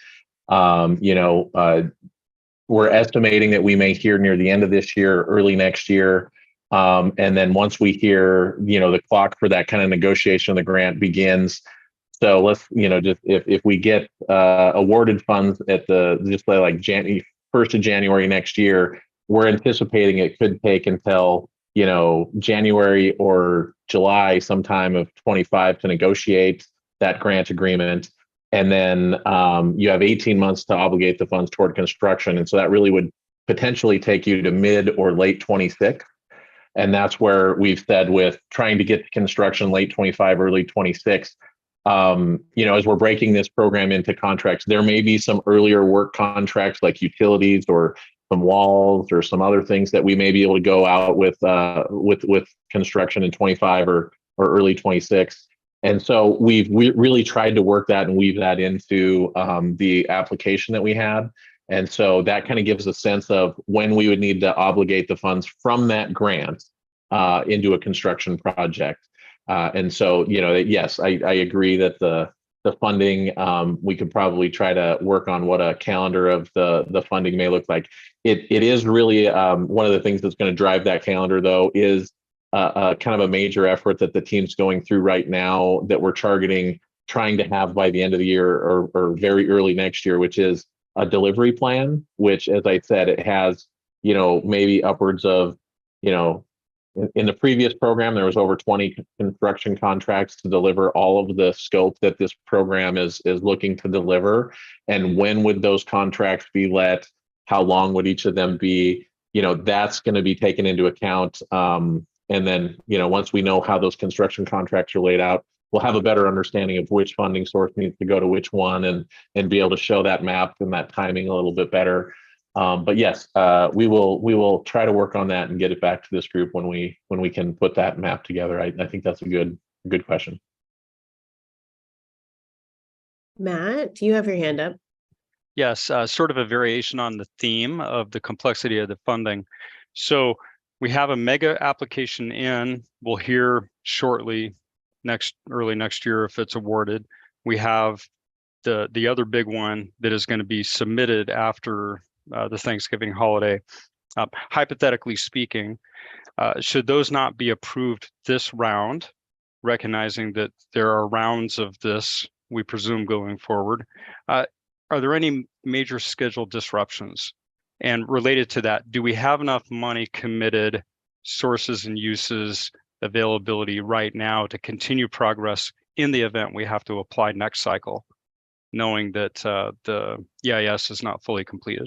we're estimating that we may hear near the end of this year, early next year. And then once we hear, the clock for that kind of negotiation of the grant begins. So let's, just if we get awarded funds at like 1st of January next year, we're anticipating it could take until, January or July sometime of 25 to negotiate that grant agreement. And then you have 18 months to obligate the funds toward construction. And so that really would potentially take you to mid or late 26. And that's where we've said with trying to get to construction late 25, early 26, as we're breaking this program into contracts, there may be some earlier work contracts like utilities or some walls or some other things that we may be able to go out with construction in 25 or early 26. And so we really tried to work that and weave that into the application that we had. And so that kind of gives a sense of when we would need to obligate the funds from that grant into a construction project. And so, yes, I agree that the funding, we could probably try to work on what a calendar of the funding may look like. It is really one of the things that's going to drive that calendar, though, is kind of a major effort that the team's going through right now that we're targeting, trying to have by the end of the year or very early next year, which is a delivery plan, which, as I said, it has, maybe upwards of, in the previous program, there was over 20 construction contracts to deliver all of the scope that this program is looking to deliver. And when would those contracts be let? How long would each of them be? That's going to be taken into account. And then, once we know how those construction contracts are laid out, we'll have a better understanding of which funding source needs to go to which one and be able to show that map and that timing a little bit better. But yes, we will try to work on that and get it back to this group when we can put that map together. I think that's a good question. Matt, do you have your hand up? Yes, sort of a variation on the theme of the complexity of the funding. So we have a mega application in. We'll hear shortly early next year if it's awarded. We have the other big one that is going to be submitted after the Thanksgiving holiday. Hypothetically speaking, should those not be approved this round, recognizing that there are rounds of this, we presume, going forward, are there any major schedule disruptions? And related to that, do we have enough money committed, sources and uses, availability right now to continue progress in the event we have to apply next cycle, knowing that the EIS is not fully completed?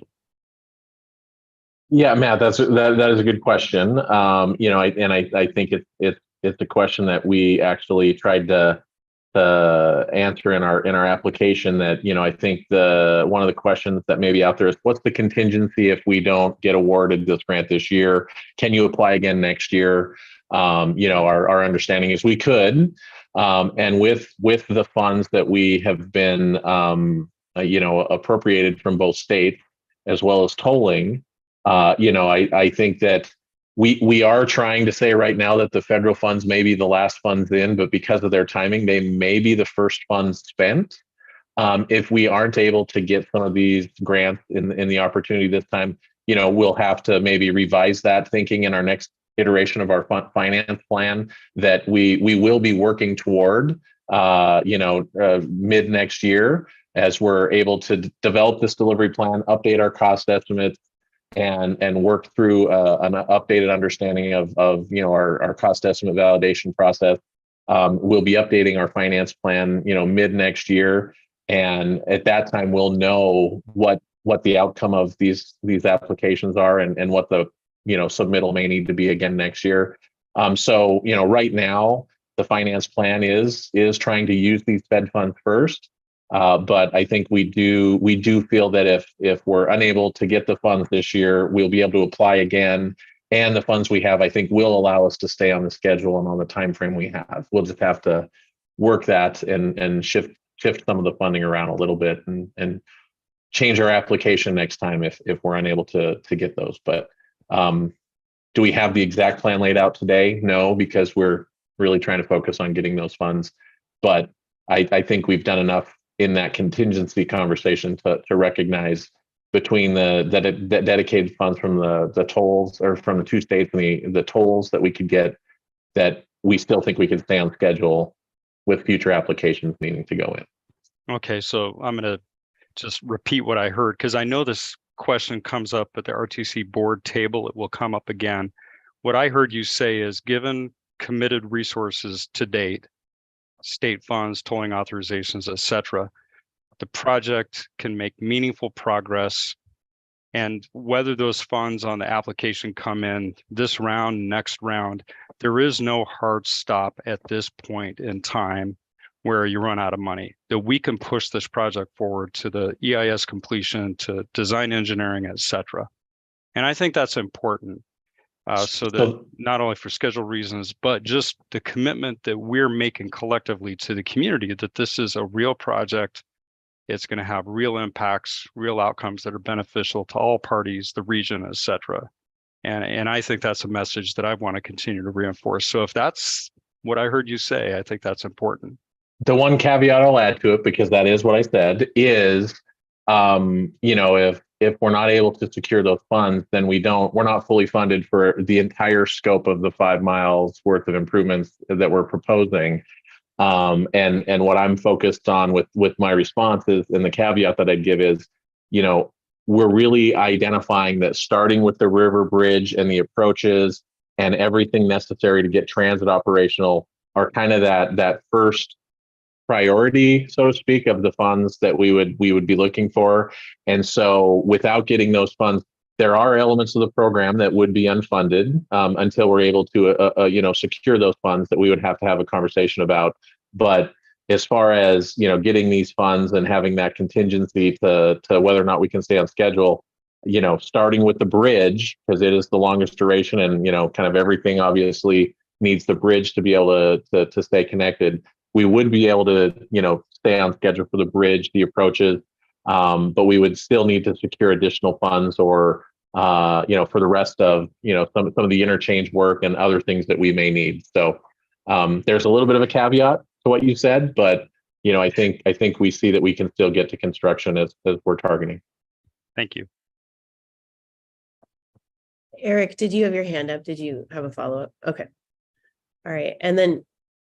Yeah, Matt, that is a good question. I think it's a question that we actually tried to answer in our application. That I think one of the questions that may be out there is, what's the contingency if we don't get awarded this grant this year? Can you apply again next year? Our understanding is we could, and with the funds that we have been appropriated from both states as well as tolling. I think that we are trying to say right now that the federal funds may be the last funds in, but because of their timing, they may be the first funds spent. If we aren't able to get some of these grants in the opportunity this time, we'll have to maybe revise that thinking in our next iteration of our finance plan that we will be working toward, mid next year, as we're able to develop this delivery plan, update our cost estimates, and work through an updated understanding of our cost estimate validation process. We'll be updating our finance plan, mid next year, and at that time we'll know what the outcome of these applications are and what the submittal may need to be again next year. So right now the finance plan is trying to use these Fed funds first. But I think we do feel that if we're unable to get the funds this year, we'll be able to apply again. And the funds we have, I think, will allow us to stay on the schedule and on the time frame we have. We'll just have to work that and shift some of the funding around a little bit and change our application next time if we're unable to get those. But do we have the exact plan laid out today? No, because we're really trying to focus on getting those funds. But I think we've done enough in that contingency conversation to recognize between the dedicated funds from the tolls, or from the two states, and the tolls that we could get, that we still think we can stay on schedule with future applications needing to go in. Okay, so I'm going to just repeat what I heard, because I know this question comes up at the RTC board table. It will come up again. What I heard you say is, given committed resources to date, state funds, tolling authorizations, etc., the project can make meaningful progress. And whether those funds on the application come in this round, next round, there is no hard stop at this point in time where you run out of money, that we can push this project forward to the EIS completion, to design engineering, et cetera. And I think that's important. So that not only for schedule reasons, but just the commitment that we're making collectively to the community, that this is a real project. It's going to have real impacts, real outcomes that are beneficial to all parties, the region, et cetera. And I think that's a message that I want to continue to reinforce. So if that's what I heard you say, I think that's important. The one caveat I'll add to it, because that is what I said, is, if we're not able to secure those funds, then we're not fully funded for the entire scope of the 5 miles worth of improvements that we're proposing. And what I'm focused on with my responses, and the caveat that I'd give is, we're really identifying that starting with the river bridge and the approaches and everything necessary to get transit operational are kind of that first priority, so to speak, of the funds that we would be looking for. And so without getting those funds, there are elements of the program that would be unfunded until we're able to secure those funds that we would have to have a conversation about. But as far as getting these funds and having that contingency to whether or not we can stay on schedule, starting with the bridge, because it is the longest duration, and kind of everything obviously needs the bridge to be able to stay connected. We would be able to, stay on schedule for the bridge, the approaches, but we would still need to secure additional funds or, for the rest of, some of the interchange work and other things that we may need. So there's a little bit of a caveat to what you said, but, I think we see that we can still get to construction as we're targeting. Thank you. Eric, did you have your hand up? Did you have a follow-up? Okay. All right. And then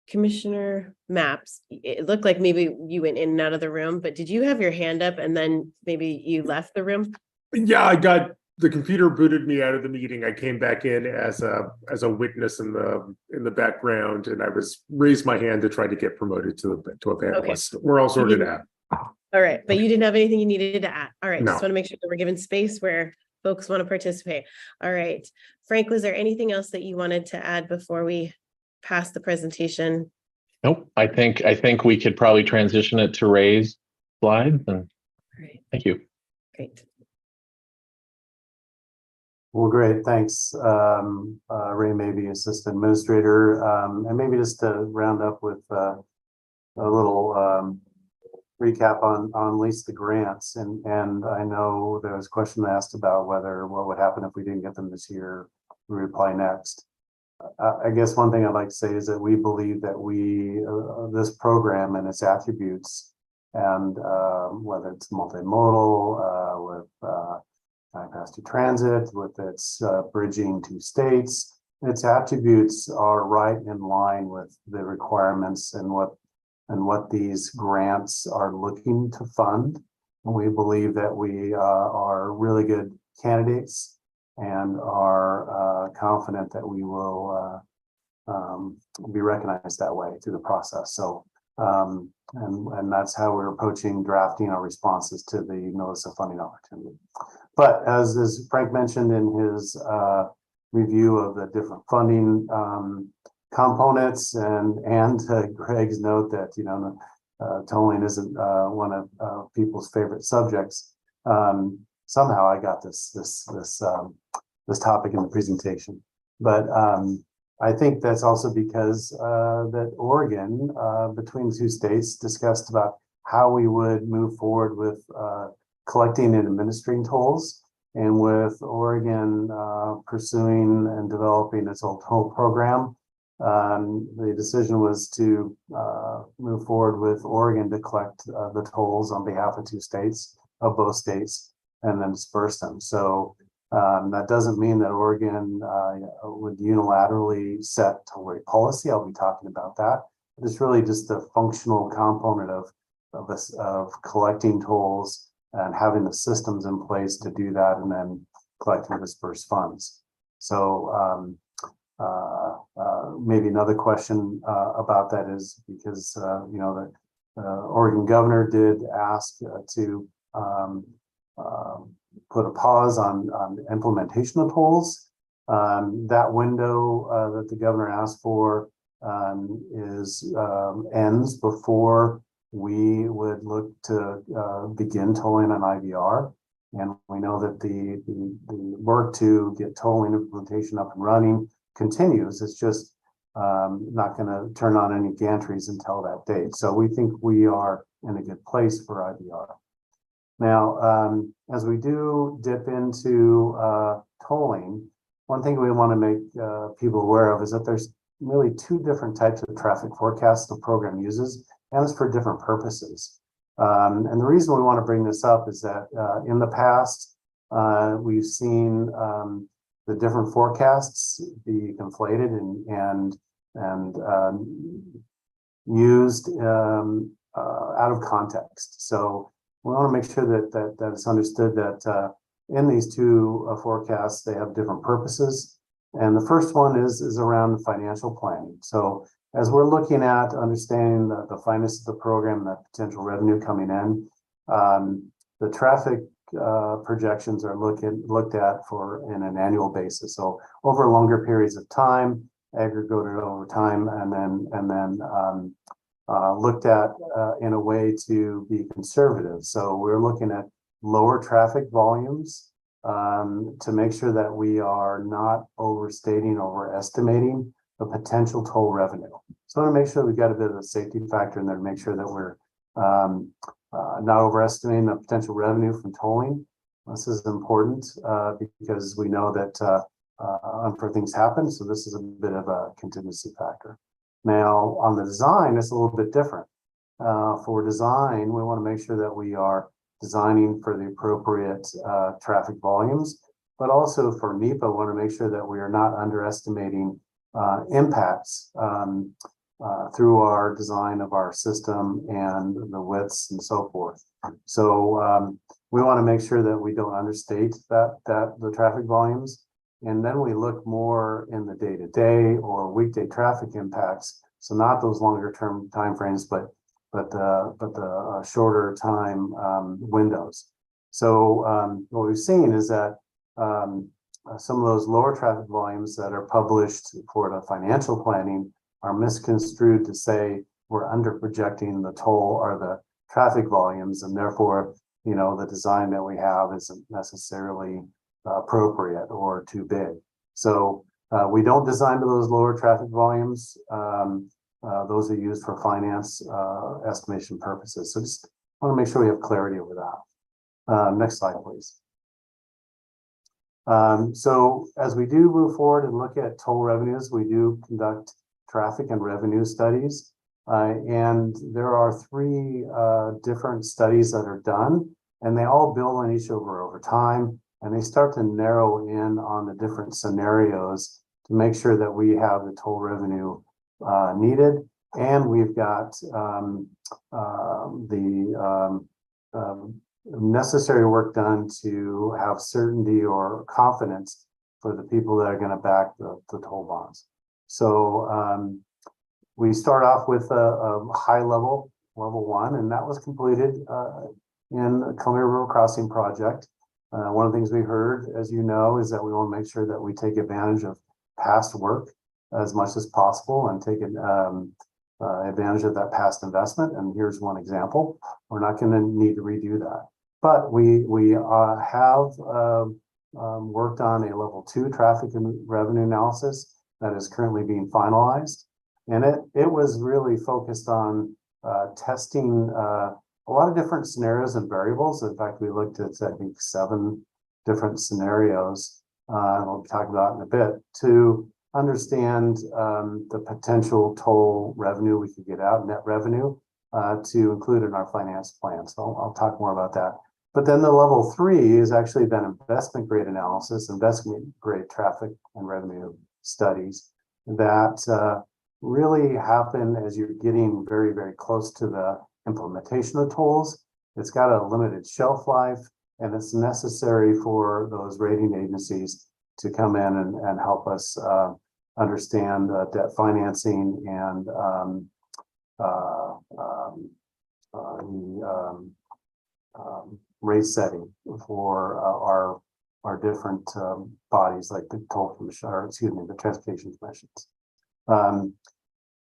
Commissioner Maps, it looked like maybe you went in and out of the room, but did you have your hand up and then maybe you left the room? Yeah, I got the computer booted me out of the meeting. I came back in as a witness in the background, and I raised my hand to try to get promoted to a panelist. Okay. We're all sorted out. All right, but you didn't have anything you needed to add. All right, No. Just want to make sure that we're given space where folks want to participate. All right, Frank, was there anything else that you wanted to add before we pass the presentation? Nope. I think we could probably transition it to Ray's slides. And right. Thank you. Great. Well, great. Thanks. Ray Maybe, Assistant Administrator. And maybe just to round up with a little recap on least the grants. And I know there was a question asked about what would happen if we didn't get them this year. We reply next. I guess one thing I'd like to say is that we believe that this program and its attributes, and whether it's multimodal, with high-capacity transit, with its bridging to states, its attributes are right in line with the requirements and what these grants are looking to fund. And we believe that we are really good candidates and are confident that we will be recognized that way through the process. So, and that's how we're approaching drafting our responses to the notice of funding opportunity. But as Frank mentioned in his review of the different funding components, and Greg's note that tolling isn't one of people's favorite subjects. Somehow I got this topic in the presentation, but I think that's also because that Oregon, between the two states, discussed about how we would move forward with collecting and administering tolls, and with Oregon pursuing and developing its own toll program. The decision was to move forward with Oregon to collect the tolls on behalf of both states, and then disperse them. So that doesn't mean that Oregon would unilaterally set toll rate policy. I'll be talking about that. It's really just the functional component of collecting tolls and having the systems in place to do that, and then collect and disperse funds. So maybe another question about that is because Oregon governor did ask to put a pause on implementation of tolls. That window that the governor asked for ends before we would look to begin tolling on IVR. And we know that the work to get tolling implementation up and running continues. It's just not going to turn on any gantries until that date. So we think we are in a good place for IVR. Now, as we do dip into tolling, one thing we want to make people aware of is that there's really two different types of traffic forecasts the program uses, and it's for different purposes. And the reason we want to bring this up is that in the past, we've seen the different forecasts be conflated and used out of context. So we want to make sure that it's understood that in these two forecasts, they have different purposes. And the first one is around financial planning. So as we're looking at understanding the finance of the program, the potential revenue coming in, the traffic projections are looked at for in an annual basis. So over longer periods of time, aggregated over time, and then looked at in a way to be conservative. So we're looking at lower traffic volumes to make sure that we are not overstating, overestimating the potential toll revenue. So I want to make sure we've got a bit of a safety factor in there to make sure that we're not overestimating the potential revenue from tolling. This is important because we know that unforeseen things happen. So this is a bit of a contingency factor. Now on the design, it's a little bit different. For design, we want to make sure that we are designing for the appropriate traffic volumes, but also for NEPA, we want to make sure that we are not underestimating impacts through our design of our system and the widths and so forth. So we want to make sure that we don't understate the traffic volumes. And then we look more in the day-to-day or weekday traffic impacts. So not those longer term timeframes, but the shorter time windows. So what we've seen is that some of those lower traffic volumes that are published for the financial planning are misconstrued to say we're under projecting the toll or the traffic volumes, and therefore, you know, the design that we have isn't necessarily appropriate or too big. So we don't design to those lower traffic volumes. Those are used for finance estimation purposes. So just want to make sure we have clarity over that. Next slide, please. So as we do move forward and look at toll revenues, we do conduct traffic and revenue studies. And there are three different studies that are done, and they all build on each other over time. And they start to narrow in on the different scenarios to make sure that we have the toll revenue needed. And we've got the necessary work done to have certainty or confidence for the people that are going to back the toll bonds. So we start off with a high level 1, and that was completed in the Columbia River Crossing project. One of the things we heard, as you know, is that we want to make sure that we take advantage of past work as much as possible and take advantage of that past investment. And here's one example. We're not going to need to redo that. But we have worked on a level 2 traffic and revenue analysis that is currently being finalized. And it was really focused on testing a lot of different scenarios and variables. In fact, we looked at, I think, 7 different scenarios, we'll talk about in a bit, to understand the potential toll revenue we could get out, net revenue, to include in our finance plan. So I'll talk more about that. But then the level 3 is actually then investment grade analysis, investment grade traffic and revenue studies that really happen as you're getting very, very close to the implementation of tolls. It's got a limited shelf life, and it's necessary for those rating agencies to come in and help us understand debt financing and rate setting for our different bodies like the toll commission, or excuse me, the transportation commissions.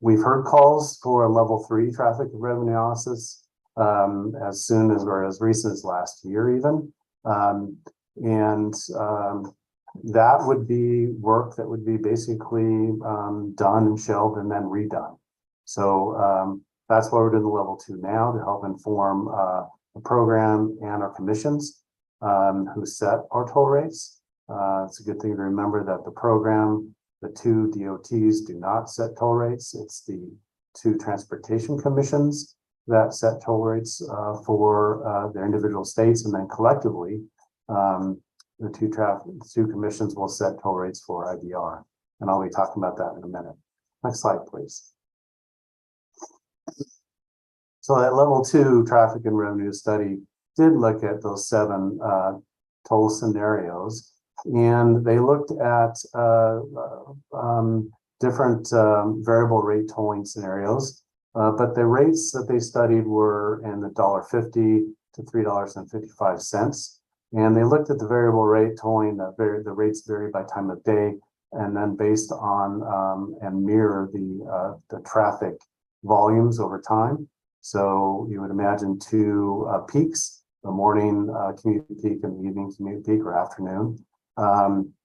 We've heard calls for a level 3 traffic and revenue analysis as soon as, or as recent as last year even. That would be work that would be basically done and shelved and then redone. So that's why we're doing the level 2 now, to help inform the program and our commissions who set our toll rates. It's a good thing to remember that the program, the 2 DOTs do not set toll rates. It's the 2 transportation commissions that set toll rates for their individual states, and then collectively the two commissions will set toll rates for IBR, and I'll be talking about that in a minute. Next slide, please. So that level 2 traffic and revenue study did look at those 7 toll scenarios, and they looked at different variable rate tolling scenarios, but the rates that they studied were in the $1.50 to $3.55. And they looked at the variable rate tolling, the rates vary by time of day, and then based on and mirror the traffic volumes over time. So you would imagine 2 peaks, the morning commute peak and the evening commute peak or afternoon.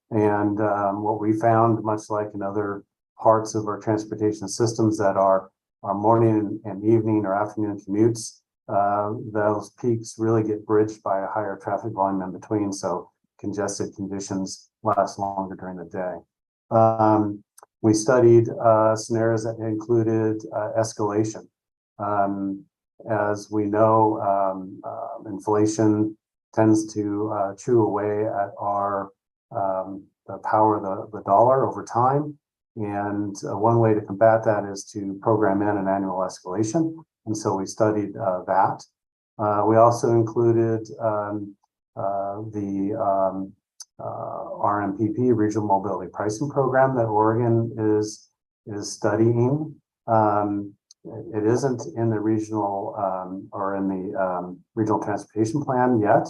What we found, much like in other parts of our transportation systems that are morning and evening or afternoon commutes, those peaks really get bridged by a higher traffic volume in between, so congested conditions last longer during the day. We studied scenarios that included escalation. As we know, inflation tends to chew away at the power of the dollar over time, and one way to combat that is to program in an annual escalation. And so we studied that. We also included the RMPP, Regional Mobility Pricing Program, that Oregon is studying. It isn't in the regional or in the regional transportation plan yet,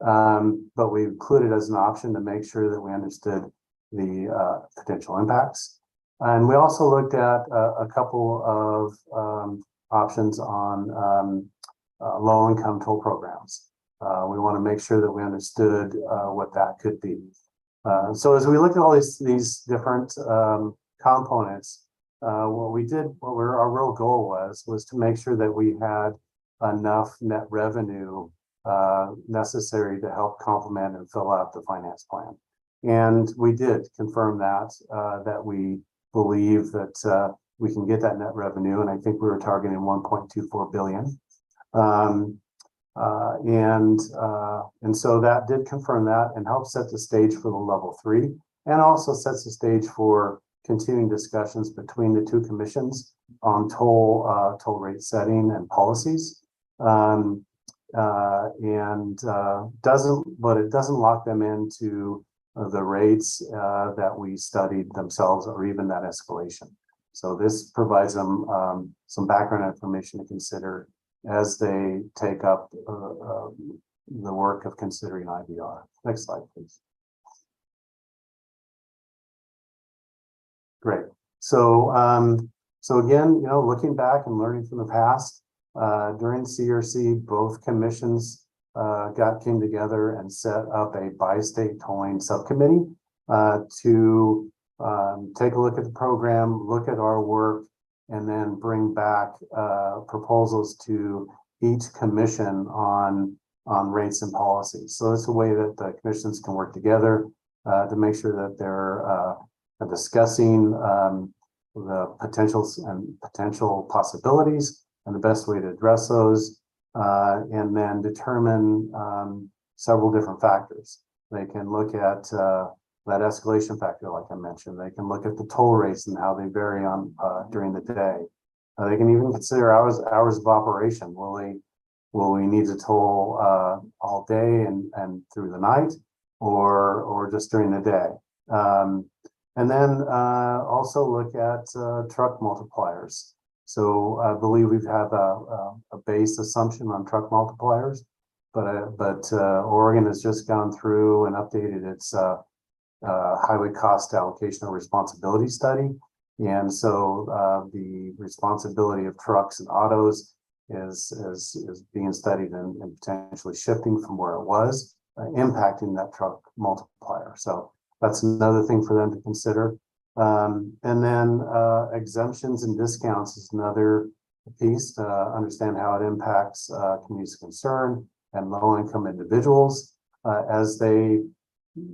but we included as an option to make sure that we understood the potential impacts. And we also looked at a couple of options on low-income toll programs. We want to make sure that we understood what that could be. So as we look at all these different components, our real goal was to make sure that we had enough net revenue necessary to help complement and fill out the finance plan. And we did confirm that we believe that we can get that net revenue, and I think we were targeting 1.24 billion. And so that did confirm that and help set the stage for the level 3, and also sets the stage for continuing discussions between the 2 commissions on toll rate setting and policies. But it doesn't lock them into the rates that we studied themselves, or even that escalation. So this provides them some background information to consider as they take up the work of considering IBR. Next slide, please. Great. So again, looking back and learning from the past, during CRC, both commissions came together and set up a bi-state tolling subcommittee to take a look at the program, look at our work, and then bring back proposals to each commission on rates and policies. So it's a way that the commissions can work together to make sure that they're discussing the potentials and potential possibilities and the best way to address those, and then determine several different factors. They can look at that escalation factor, like I mentioned. They can look at the toll rates and how they vary on during the day. They can even consider hours of operation. Will we need to toll all day and through the night, or just during the day? And then also look at truck multipliers. So I believe we've had a base assumption on truck multipliers, but Oregon has just gone through and updated its highway cost allocation and responsibility study. And so the responsibility of trucks and autos is being studied and potentially shifting from where it was, impacting that truck multiplier. So that's another thing for them to consider. And then exemptions and discounts is another piece to understand how it impacts communities of concern and low-income individuals as they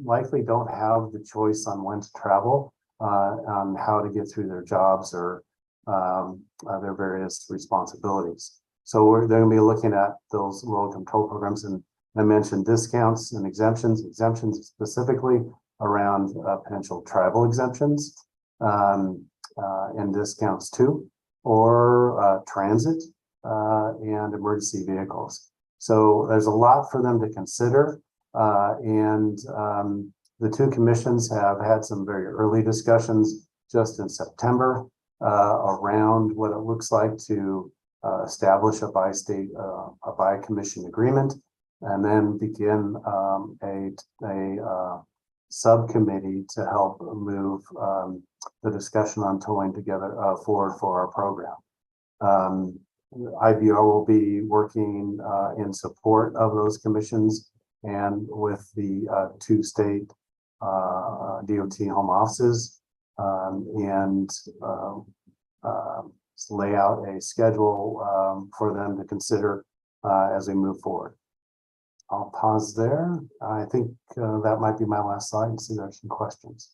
likely don't have the choice on when to travel, on how to get through their jobs or their various responsibilities. So they're going to be looking at those low-income toll programs, and I mentioned discounts and exemptions specifically around potential travel exemptions and discounts too, or transit and emergency vehicles. So there's a lot for them to consider. And the two commissions have had some very early discussions just in September around what it looks like to establish a by-commission agreement, and then begin a subcommittee to help move the discussion on tolling together forward for our program. IBR will be working in support of those commissions and with the two state DOT home offices and lay out a schedule for them to consider as we move forward. I'll pause there. I think that might be my last slide and see if there's some questions.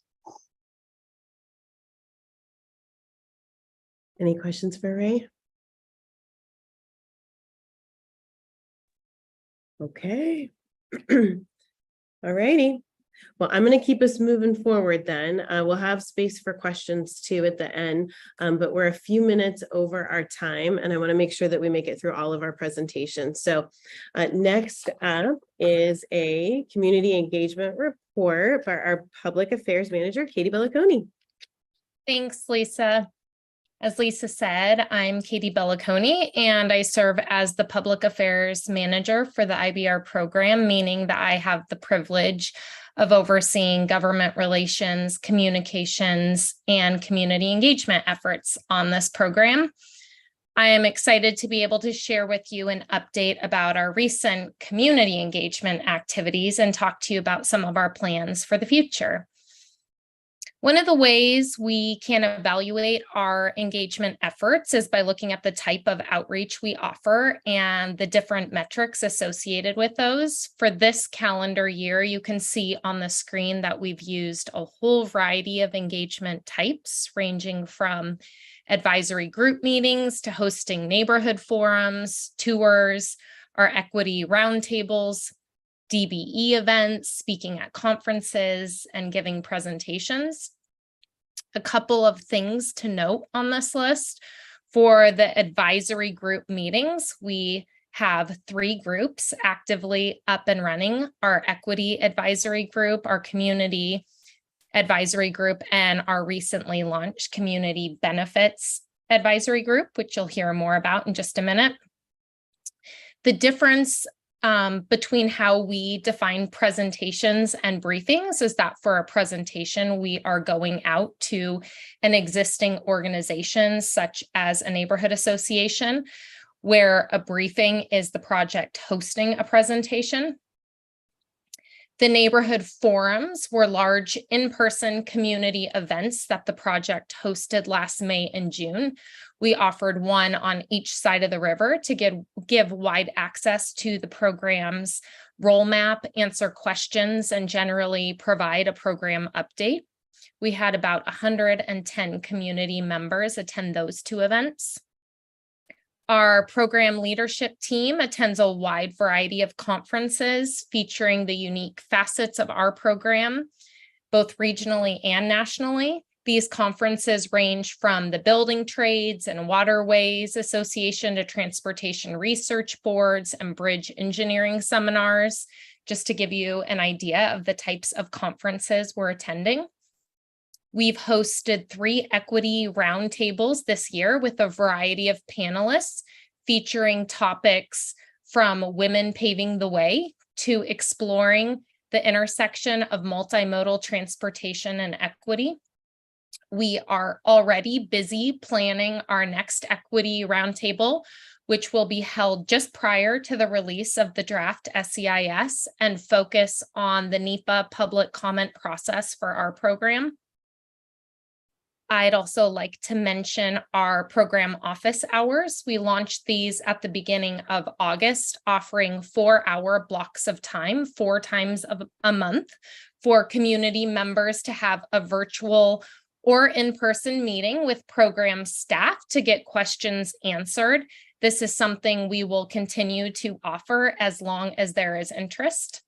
Any questions for Ray? Okay. All righty. Well, I'm going to keep us moving forward then. We'll have space for questions too at the end, but we're a few minutes over our time and I want to make sure that we make it through all of our presentations. So next up is a community engagement report by our public affairs manager, Katie Belliconi. Thanks, Lisa. As Lisa said, I'm Katie Belliconi, and I serve as the Public Affairs Manager for the IBR program, meaning that I have the privilege of overseeing government relations, communications, and community engagement efforts on this program. I am excited to be able to share with you an update about our recent community engagement activities and talk to you about some of our plans for the future. One of the ways we can evaluate our engagement efforts is by looking at the type of outreach we offer and the different metrics associated with those. For this calendar year, you can see on the screen that we've used a whole variety of engagement types, ranging from advisory group meetings to hosting neighborhood forums, tours, our equity roundtables, DBE events, speaking at conferences, and giving presentations. A couple of things to note on this list. For the advisory group meetings, we have 3 groups actively up and running: our equity advisory group, our community advisory group, and our recently launched community benefits advisory group, which you'll hear more about in just a minute. The difference between how we define presentations and briefings is that for a presentation, we are going out to an existing organization, such as a neighborhood association, where a briefing is the project hosting a presentation. The neighborhood forums were large in-person community events that the project hosted last May and June. We offered one on each side of the river to give wide access to the program's role map, answer questions, and generally provide a program update. We had about 110 community members attend those 2 events. Our program leadership team attends a wide variety of conferences featuring the unique facets of our program, both regionally and nationally. These conferences range from the Building Trades and Waterways Association to Transportation Research Boards and Bridge Engineering Seminars, just to give you an idea of the types of conferences we're attending. We've hosted 3 equity roundtables this year with a variety of panelists featuring topics from women paving the way to exploring the intersection of multimodal transportation and equity. We are already busy planning our next equity roundtable, which will be held just prior to the release of the draft SEIS and focus on the NEPA public comment process for our program. I'd also like to mention our program office hours. We launched these at the beginning of August, offering 4-hour blocks of time, 4 times a month, for community members to have a virtual or in-person meeting with program staff to get questions answered. This is something we will continue to offer as long as there is interest.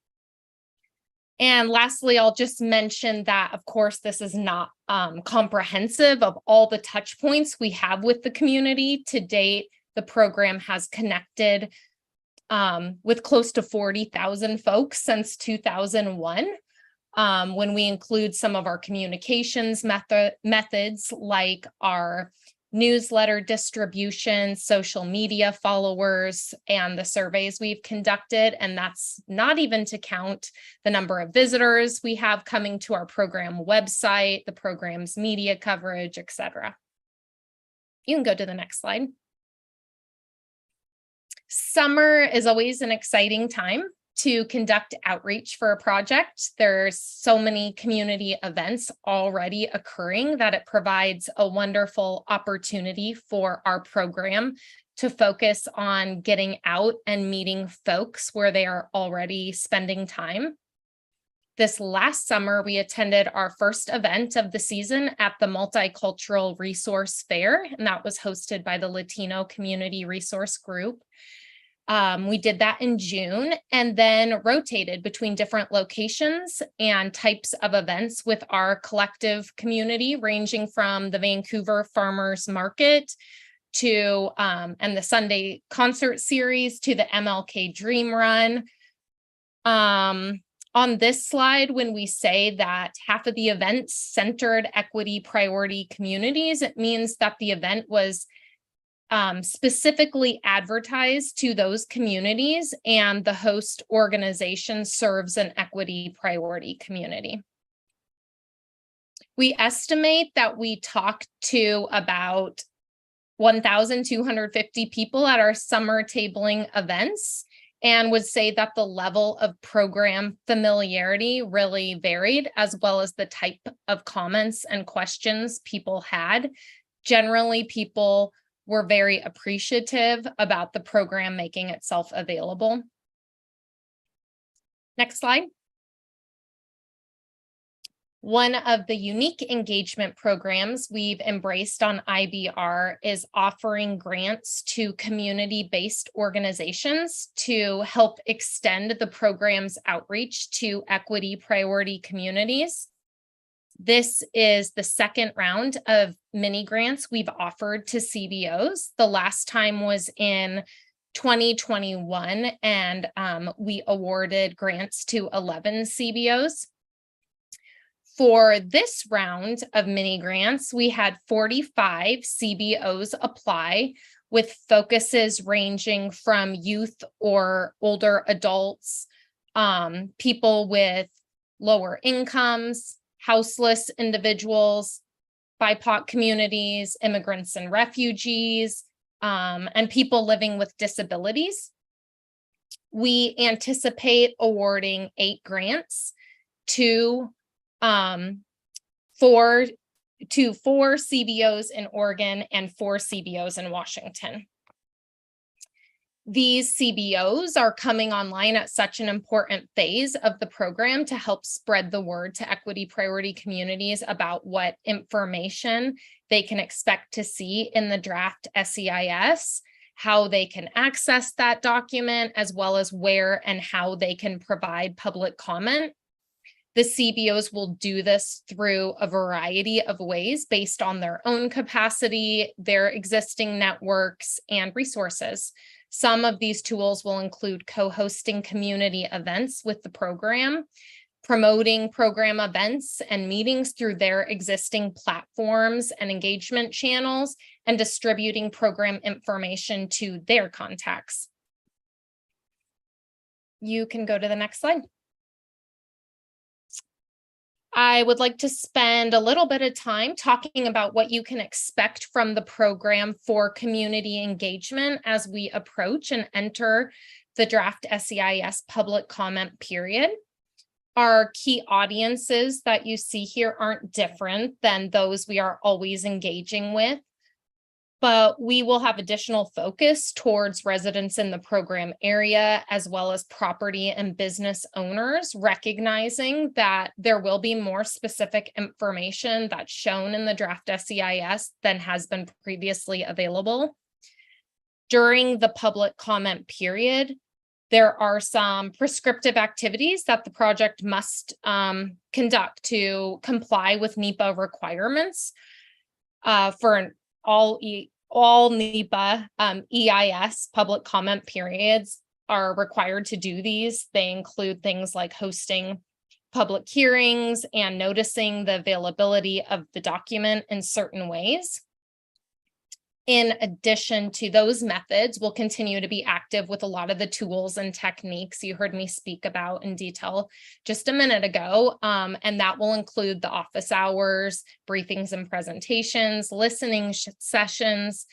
And lastly, I'll just mention that, of course, this is not comprehensive of all the touch points we have with the community. To date, the program has connected with close to 40,000 folks since 2001. When we include some of our communications methods like our newsletter distribution, social media followers, and the surveys we've conducted. And that's not even to count the number of visitors we have coming to our program website, the program's media coverage, etc. You can go to the next slide. Summer is always an exciting time to conduct outreach for a project. There's so many community events already occurring that it provides a wonderful opportunity for our program to focus on getting out and meeting folks where they are already spending time. This last summer, we attended our first event of the season at the Multicultural Resource Fair, and that was hosted by the Latino Community Resource Group. We did that in June and then rotated between different locations and types of events with our collective community, ranging from the Vancouver Farmers Market to and the Sunday concert series to the MLK Dream Run. On this slide, when we say that half of the events centered equity priority communities, it means that the event was specifically advertised to those communities, and the host organization serves an equity priority community. We estimate that we talked to about 1,250 people at our summer tabling events, and would say that the level of program familiarity really varied, as well as the type of comments and questions people had. Generally, people were very appreciative about the program making itself available. Next slide. One of the unique engagement programs we've embraced on IBR is offering grants to community-based organizations to help extend the program's outreach to equity priority communities. This is the second round of mini grants we've offered to CBOs. The last time was in 2021, and we awarded grants to 11 CBOs. For this round of mini grants, we had 45 CBOs apply, with focuses ranging from youth or older adults, people with lower incomes, houseless individuals, BIPOC communities, immigrants and refugees, and people living with disabilities. We anticipate awarding 8 grants to 4 CBOs in Oregon and 4 CBOs in Washington. These CBOs are coming online at such an important phase of the program to help spread the word to equity priority communities about what information they can expect to see in the draft SEIS, how they can access that document, as well as where and how they can provide public comment. The CBOs will do this through a variety of ways based on their own capacity, their existing networks, and resources. Some of these tools will include co-hosting community events with the program, promoting program events and meetings through their existing platforms and engagement channels, and distributing program information to their contacts. You can go to the next slide. I would like to spend a little bit of time talking about what you can expect from the program for community engagement as we approach and enter the draft SEIS public comment period. Our key audiences that you see here aren't different than those we are always engaging with, but we will have additional focus towards residents in the program area, as well as property and business owners, recognizing that there will be more specific information that's shown in the draft SEIS than has been previously available. During the public comment period, there are some prescriptive activities that the project must conduct to comply with NEPA requirements for all NEPA EIS public comment periods are required to do these. They include things like hosting public hearings and noticing the availability of the document in certain ways. In addition to those methods, we'll continue to be active with a lot of the tools and techniques you heard me speak about in detail just a minute ago. And that will include the office hours, briefings and presentations, listening sessions,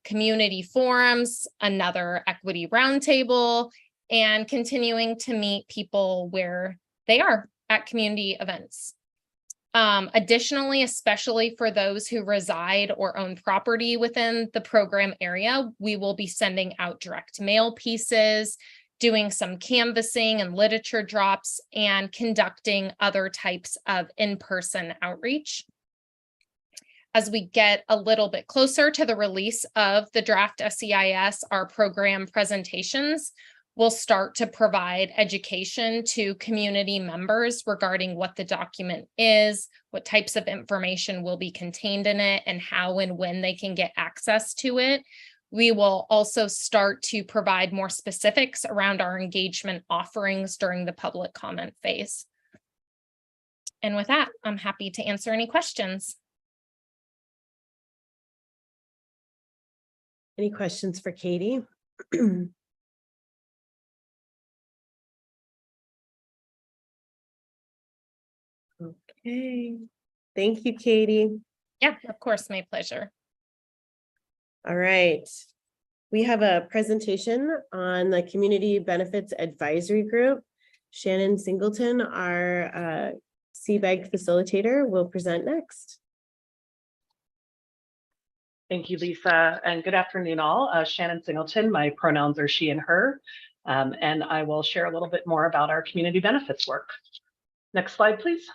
community forums, another equity roundtable, and continuing to meet people where they are at community events. Additionally, especially for those who reside or own property within the program area, we will be sending out direct mail pieces, doing some canvassing and literature drops, and conducting other types of in-person outreach. As we get a little bit closer to the release of the draft SEIS, our program presentations will start to provide education to community members regarding what the document is, what types of information will be contained in it, and how and when they can get access to it. We will also start to provide more specifics around our engagement offerings during the public comment phase. And with that, I'm happy to answer any questions. Any questions for Katie? Okay, thank you, Katie. Yeah, of course, my pleasure. All right. We have a presentation on the Community Benefits Advisory Group. Shannon Singleton, our CBEG facilitator, will present next. Thank you, Lisa, and good afternoon all. Shannon Singleton, my pronouns are she and her, and I will share a little bit more about our community benefits work. Next slide, please.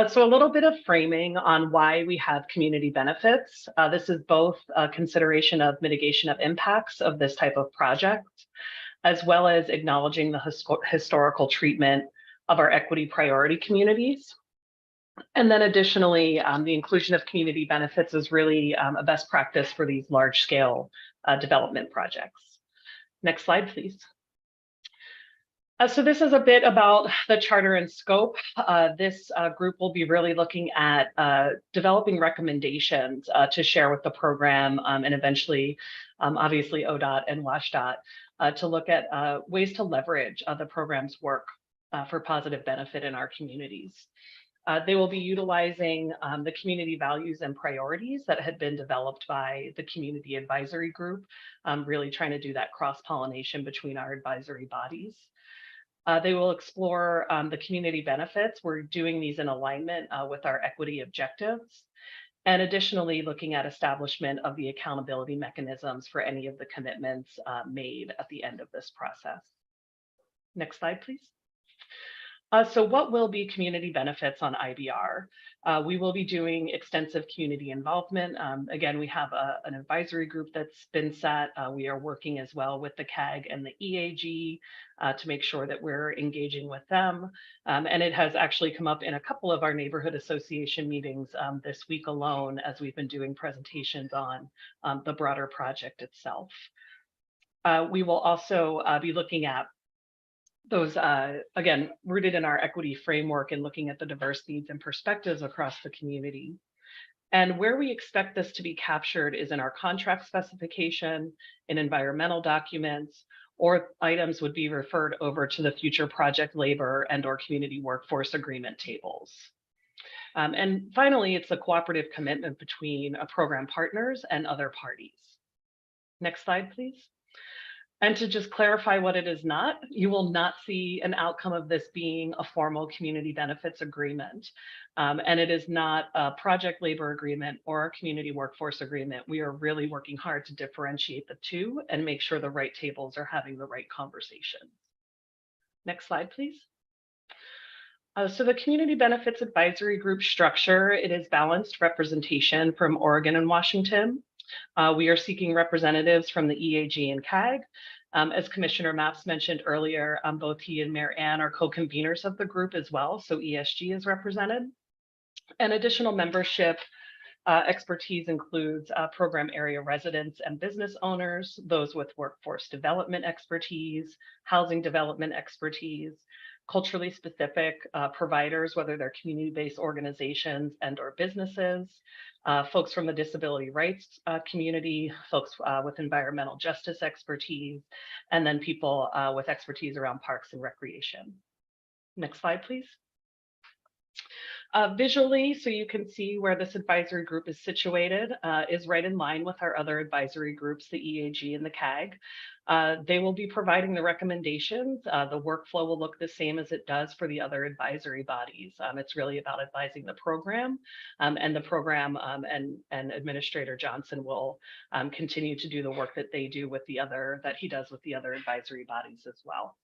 So a little bit of framing on why we have community benefits. This is both a consideration of mitigation of impacts of this type of project, as well as acknowledging the historical treatment of our equity priority communities. And then additionally, the inclusion of community benefits is really a best practice for these large scale development projects. Next slide, please. So this is a bit about the charter and scope. This group will be really looking at developing recommendations to share with the program and eventually, obviously, ODOT and WSDOT to look at ways to leverage the program's work for positive benefit in our communities. They will be utilizing the community values and priorities that had been developed by the community advisory group, really trying to do that cross-pollination between our advisory bodies. They will explore the community benefits. We're doing these in alignment with our equity objectives. And additionally, looking at establishment of the accountability mechanisms for any of the commitments made at the end of this process. Next slide, please. So what will be community benefits on IBR? We will be doing extensive community involvement. Again, we have an advisory group that's been set. We are working as well with the CAG and the EAG to make sure that we're engaging with them. And it has actually come up in a couple of our neighborhood association meetings this week alone, as we've been doing presentations on the broader project itself. We will also be looking at those, again, rooted in our equity framework and looking at the diverse needs and perspectives across the community. And where we expect this to be captured is in our contract specification, in environmental documents, or items would be referred over to the future project labor and or community workforce agreement tables. And finally, it's a cooperative commitment between program partners and other parties. Next slide, please. And to just clarify what it is not, you will not see an outcome of this being a formal community benefits agreement. And it is not a project labor agreement or a community workforce agreement. We are really working hard to differentiate the two and make sure the right tables are having the right conversations. Next slide, please. So the Community Benefits Advisory Group structure, it is balanced representation from Oregon and Washington. We are seeking representatives from the EAG and CAG. As Commissioner Maps mentioned earlier, both he and Mayor Ann are co-conveners of the group as well, so ESG is represented. And additional membership expertise includes program area residents and business owners, those with workforce development expertise, housing development expertise, culturally specific providers, whether they're community-based organizations and or businesses, folks from the disability rights community, folks with environmental justice expertise, and then people with expertise around parks and recreation. Next slide, please. Visually, so you can see where this advisory group is situated, is right in line with our other advisory groups, the EAG and the CAG. They will be providing the recommendations. The workflow will look the same as it does for the other advisory bodies. It's really about advising the program, and the program and Administrator Johnson will continue to do the work that they do with the other, that he does with the other advisory bodies as well.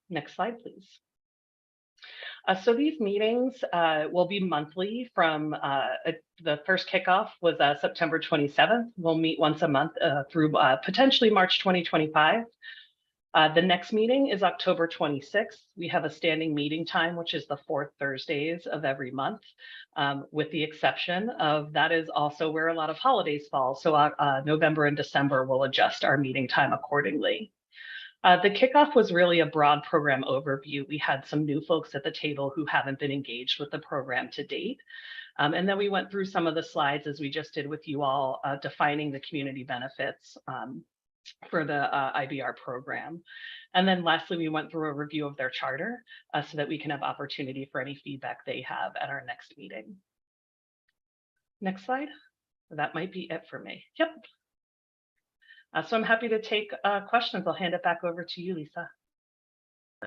Next slide, please. So these meetings will be monthly from the first kickoff was September 27th. We'll meet once a month through potentially March 2025. The next meeting is October 26th. We have a standing meeting time, which is the fourth Thursdays of every month, with the exception of that is also where a lot of holidays fall. So November and December will adjust our meeting time accordingly. The kickoff was really a broad program overview. We had some new folks at the table who haven't been engaged with the program to date. And then we went through some of the slides as we just did with you all, defining the community benefits for the IBR program. And then lastly, we went through a review of their charter so that we can have opportunity for any feedback they have at our next meeting. Next slide. That might be it for me. Yep. So I'm happy to take questions. I'll hand it back over to you, Lisa.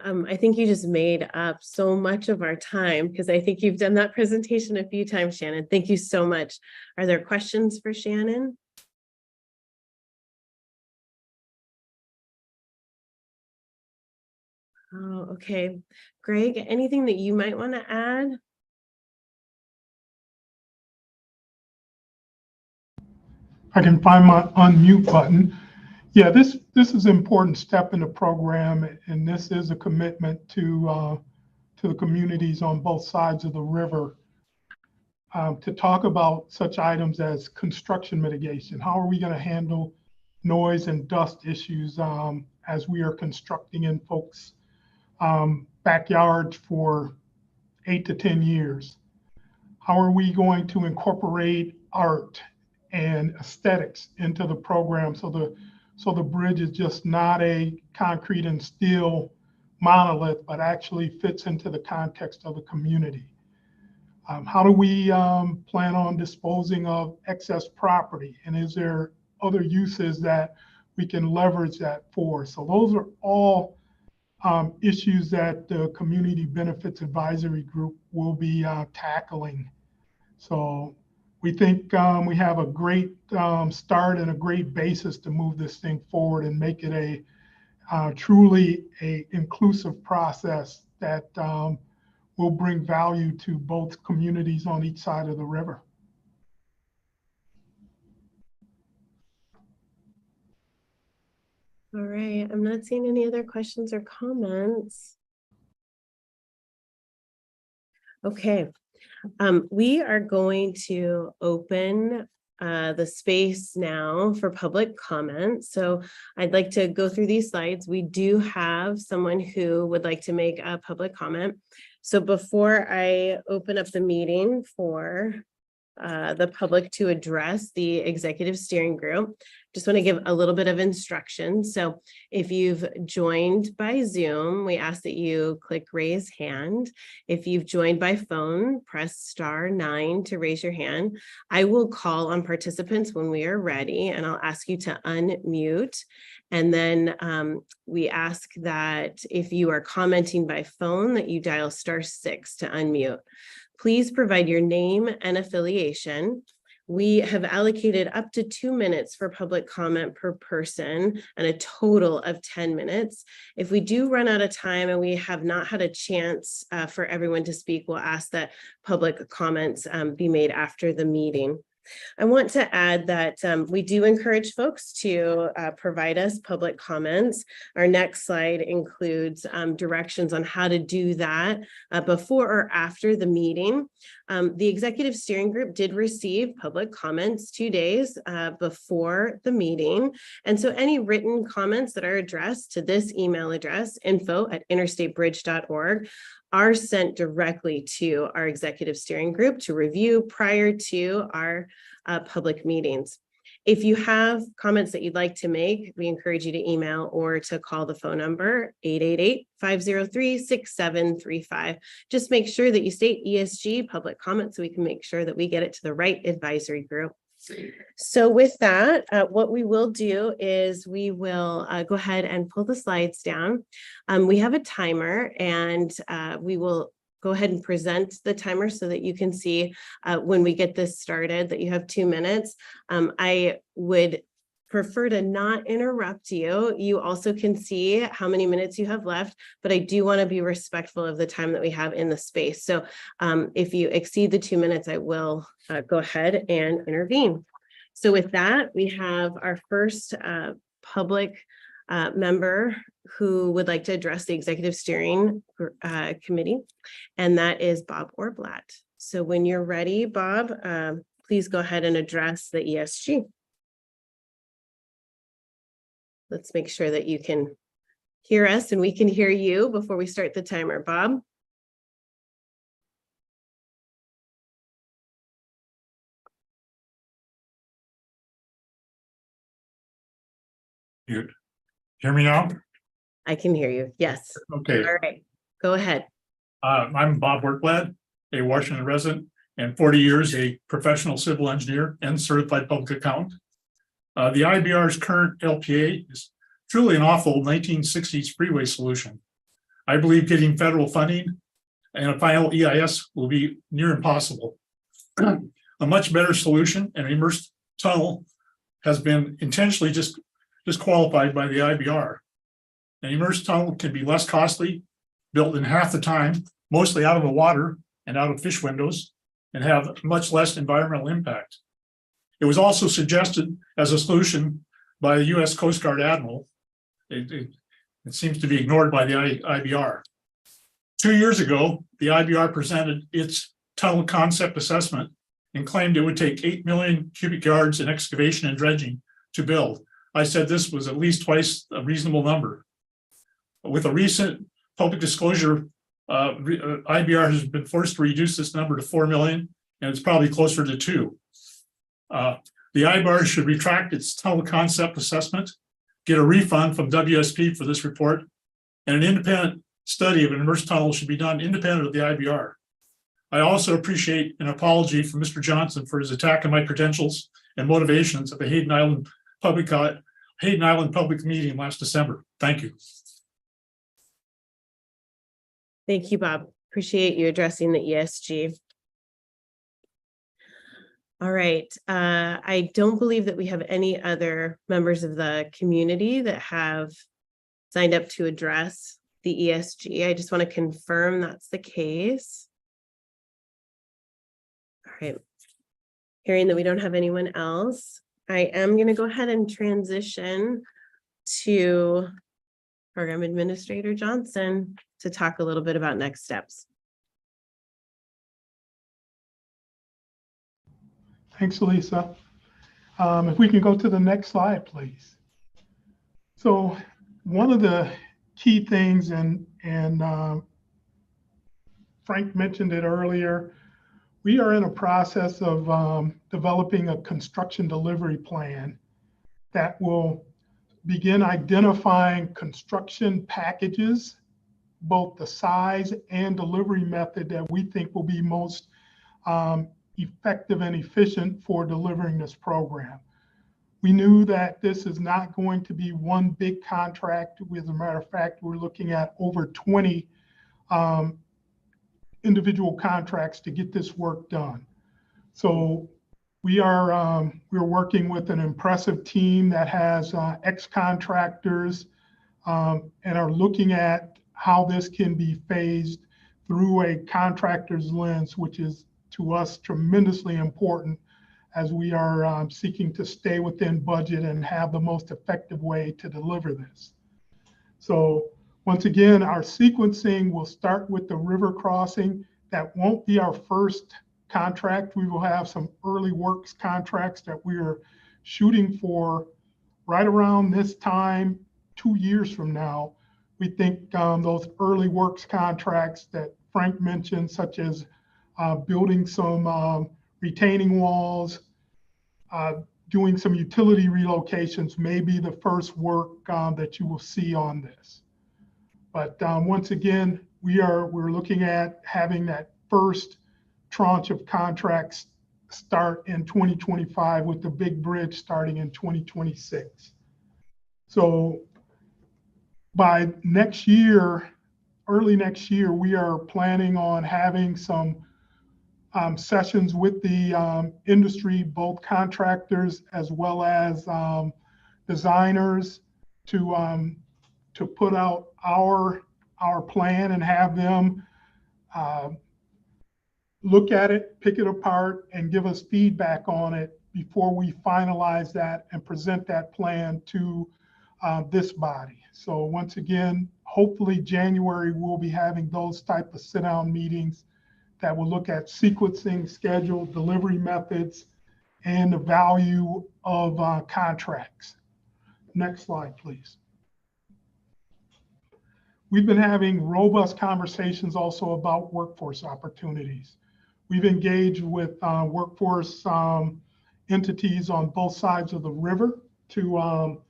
I think you just made up so much of our time because I think you've done that presentation a few times, Shannon. Thank you so much. Are there questions for Shannon? Oh, okay. Greg, anything that you might want to add? I can find my unmute button. Yeah, this is an important step in the program, and this is a commitment to the communities on both sides of the river to talk about such items as construction mitigation. How are we going to handle noise and dust issues as we are constructing in folks' backyards for 8 to 10 years? How are we going to incorporate art and aesthetics into the program so the bridge is just not a concrete and steel monolith, but actually fits into the context of the community? How do we plan on disposing of excess property? And is there other uses that we can leverage that for? So those are all issues that the Community Benefits Advisory Group will be tackling. So we think we have a great start and a great basis to move this thing forward and make it a truly inclusive process that will bring value to both communities on each side of the river. All right, I'm not seeing any other questions or comments. Okay. We are going to open the space now for public comment. So I'd like to go through these slides. We do have someone who would like to make a public comment. So before I open up the meeting for the public to address the executive steering group, just want to give a little bit of instruction. So if you've joined by Zoom, we ask that you click raise hand. If you've joined by phone, press *9 to raise your hand. I will call on participants when we are ready, and I'll ask you to unmute. And then we ask that if you are commenting by phone, that you dial *6 to unmute. Please provide your name and affiliation. We have allocated up to 2 minutes for public comment per person and a total of 10 minutes. If we do run out of time and we have not had a chance for everyone to speak, we'll ask that public comments be made after the meeting. I want to add that we do encourage folks to provide us public comments. Our next slide includes directions on how to do that before or after the meeting. The executive steering group did receive public comments 2 days before the meeting. And so any written comments that are addressed to this email address, info@interstatebridge.org, are sent directly to our executive steering group to review prior to our public meetings. If you have comments that you'd like to make, we encourage you to email or to call the phone number 888-503-6735. Just make sure that you state ESG public comment so we can make sure that we get it to the right advisory group. So with that, what we will do is we will go ahead and pull the slides down. We have a timer, and we will go ahead and present the timer so that you can see when we get this started that you have 2 minutes. I would prefer to not interrupt you. You also can see how many minutes you have left, but I do want to be respectful of the time that we have in the space. So if you exceed the 2 minutes, I will go ahead and intervene. So with that, we have our first public member who would like to address the executive steering committee, and that is Bob Orblatt. So when you're ready, Bob, please go ahead and address the ESG. Let's make sure that you can hear us and we can hear you before we start the timer. Bob? You hear me now? I can hear you. Yes. Okay. All right. Go ahead. I'm Bob Workblad, a Washington resident, and 40 years a professional civil engineer and certified public accountant. The IBR's current LPA is truly an awful 1960s freeway solution. I believe getting federal funding and a final EIS will be near impossible. A much better solution, an immersed tunnel, has been intentionally disqualified by the IBR. An immersed tunnel can be less costly, built in half the time, mostly out of the water and out of fish windows, and have much less environmental impact. It was also suggested as a solution by the U.S. Coast Guard Admiral. It seems to be ignored by the IBR. 2 years ago, the IBR presented its tunnel concept assessment and claimed it would take 8 million cubic yards in excavation and dredging to build. I said this was at least twice a reasonable number. With a recent public disclosure, IBR has been forced to reduce this number to 4 million, and it's probably closer to 2. The IBR should retract its tunnel concept assessment, get a refund from WSP for this report, and an independent study of an immersed tunnel should be done independent of the IBR. I also appreciate an apology from Mr. Johnson for his attack on my credentials and motivations at the Hayden Island public meeting last December. Thank you. Thank you, Bob. Appreciate you addressing the ESG. All right. I don't believe that we have any other members of the community that have signed up to address the ESG. I just want to confirm that's the case. All right. Hearing that we don't have anyone else, I am going to go ahead and transition to Program Administrator Johnson to talk a little bit about next steps. Thanks, Lisa. If we can go to the next slide, please. So one of the key things, and Frank mentioned it earlier, we are in a process of developing a construction delivery plan that will begin identifying construction packages, both the size and delivery method that we think will be most effective and efficient for delivering this program. We knew that this is not going to be one big contract. As a matter of fact, we're looking at over 20 individual contracts to get this work done. So we're working with an impressive team that has ex-contractors and are looking at how this can be phased through a contractor's lens, which is to us tremendously important as we are seeking to stay within budget and have the most effective way to deliver this. So once again, our sequencing will start with the river crossing. That won't be our first contract. We will have some early works contracts that we are shooting for right around this time, 2 years from now. We think those early works contracts that Frank mentioned, such as building some retaining walls, doing some utility relocations, may be the first work that you will see on this. But once again, we're looking at having that first tranche of contracts start in 2025 with the big bridge starting in 2026. So by next year, early next year, we are planning on having some sessions with the industry, both contractors as well as designers, to put out our plan and have them look at it, pick it apart, and give us feedback on it before we finalize that and present that plan to this body. So once again, hopefully January, we'll be having those type of sit-down meetings that will look at sequencing, schedule, delivery methods, and the value of contracts. Next slide, please. We've been having robust conversations also about workforce opportunities. We've engaged with workforce entities on both sides of the river to,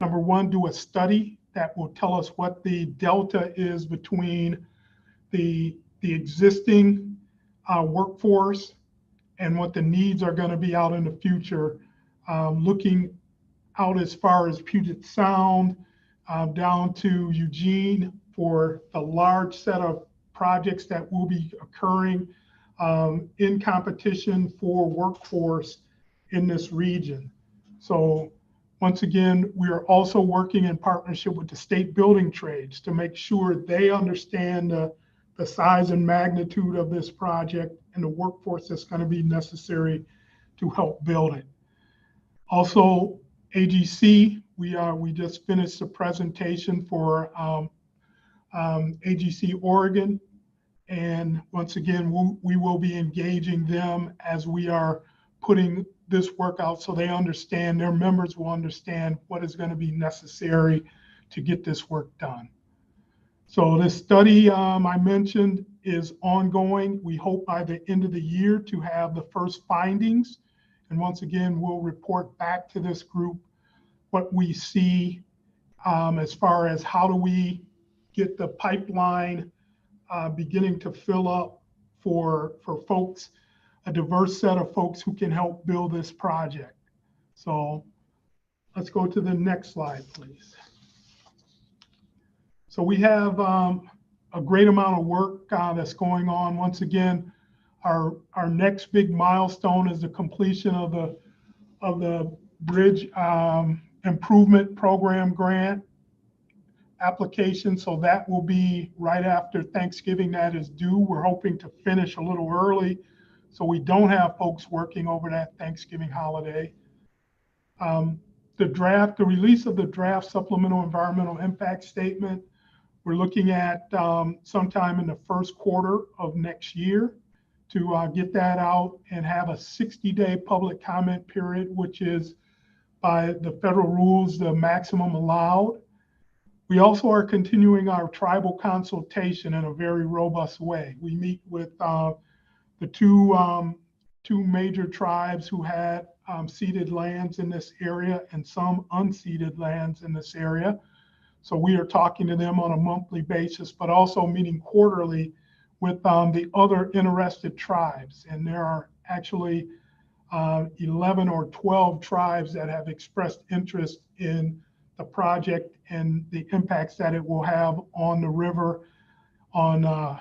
number one, do a study that will tell us what the delta is between the existing workforce and what the needs are going to be out in the future, looking out as far as Puget Sound, down to Eugene, for the large set of projects that will be occurring in competition for workforce in this region. So once again, we are also working in partnership with the state building trades to make sure they understand the size and magnitude of this project and the workforce that's going to be necessary to help build it. Also, AGC, we just finished a presentation for AGC Oregon, and once again, we will be engaging them as we are putting this work out so they understand, their members will understand what is going to be necessary to get this work done. So this study I mentioned is ongoing. We hope by the end of the year to have the first findings. And once again, we'll report back to this group what we see as far as how do we get the pipeline beginning to fill up for folks, a diverse set of folks who can help build this project. So let's go to the next slide, please. So we have a great amount of work that's going on. Once again, our next big milestone is the completion of the bridge improvement program grant application. So that will be right after Thanksgiving. That is due. We're hoping to finish a little early so we don't have folks working over that Thanksgiving holiday. The release of the draft supplemental environmental impact statement, we're looking at sometime in the first quarter of next year. to get that out and have a 60-day public comment period, which is by the federal rules, the maximum allowed. We also are continuing our tribal consultation in a very robust way. We meet with the two major tribes who had ceded lands in this area and some unceded lands in this area. So we are talking to them on a monthly basis, but also meeting quarterly with the other interested tribes. And there are actually 11 or 12 tribes that have expressed interest in the project and the impacts that it will have on the river, on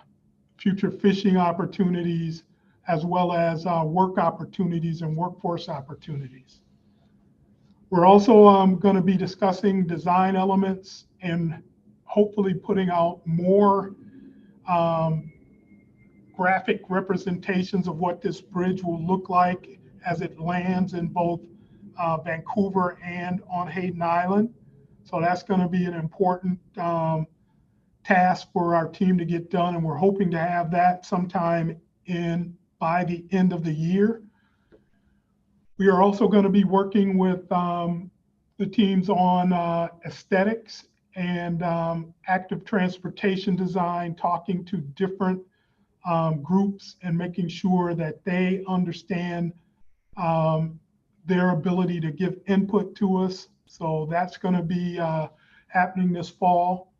future fishing opportunities, as well as work opportunities and workforce opportunities. We're also going to be discussing design elements and hopefully putting out more graphic representations of what this bridge will look like as it lands in both Vancouver and on Hayden Island. So that's going to be an important task for our team to get done, and we're hoping to have that sometime by the end of the year. We are also going to be working with the teams on aesthetics and active transportation design, talking to different groups and making sure that they understand their ability to give input to us. So that's going to be happening this fall.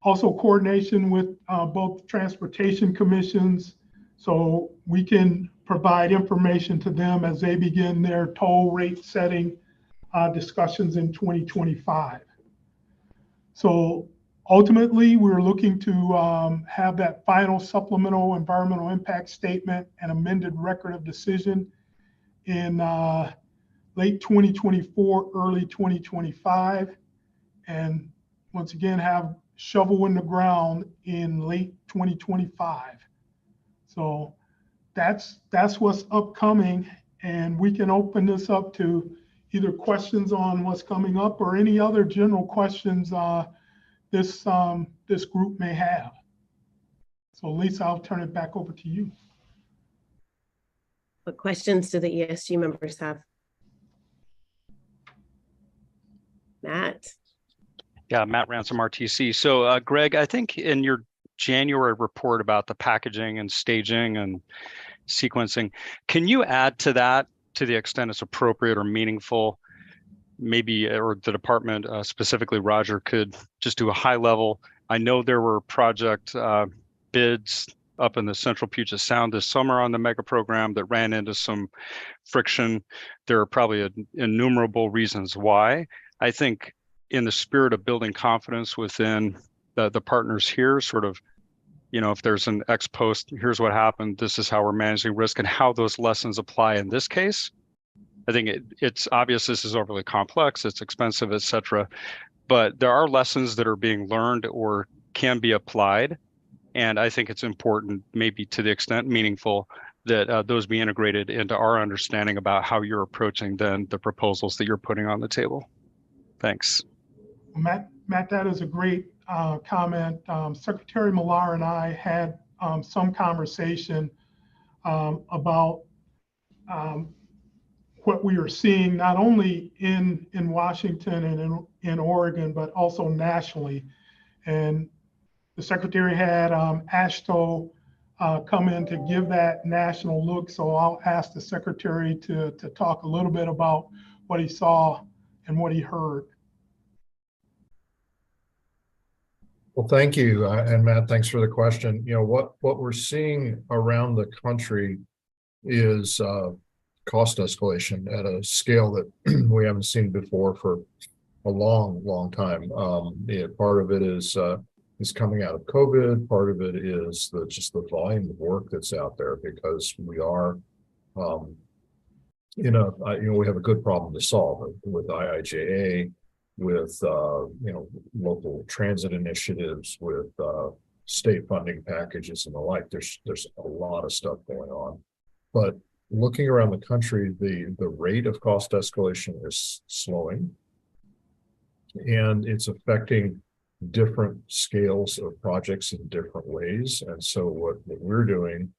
Also coordination with both transportation commissions, so we can provide information to them as they begin their toll rate setting discussions in 2025. So ultimately, we're looking to have that final supplemental environmental impact statement and amended record of decision in late 2024, early 2025. And once again, have shovel in the ground in late 2025. So that's what's upcoming, and we can open this up to either questions on what's coming up or any other general questions this group may have. So Lisa, I'll turn it back over to you. What questions do the ESG members have? Matt? Yeah, Matt Ransom, RTC. So Greg, I think in your January report about the packaging and staging and sequencing, can you add to that to the extent it's appropriate or meaningful? Maybe, or the department, specifically Roger, could just do a high level. I know there were project bids up in the Central Puget Sound this summer on the mega program that ran into some friction. There are probably innumerable reasons why. I think in the spirit of building confidence within the partners here, sort of, if there's an ex post, here's what happened, this is how we're managing risk and how those lessons apply in this case. I think it's obvious this is overly complex, it's expensive, et cetera, but there are lessons that are being learned or can be applied. And I think it's important, maybe to the extent meaningful, that those be integrated into our understanding about how you're approaching then the proposals that you're putting on the table. Thanks. Matt, that is a great comment. Secretary Millar and I had some conversation about what we are seeing not only in Washington and in Oregon, but also nationally. And the secretary had AASHTO come in to give that national look. So I'll ask the secretary to talk a little bit about what he saw and what he heard. Well, thank you. And Matt, thanks for the question. What we're seeing around the country is cost escalation at a scale that we haven't seen before for a long time. Part of it is coming out of COVID. Part of it is just the volume of work that's out there, because we are, we have a good problem to solve with IIJA, with local transit initiatives, with state funding packages and the like. There's a lot of stuff going on, but looking around the country, the rate of cost escalation is slowing, and it's affecting different scales of projects in different ways. And so what we're doing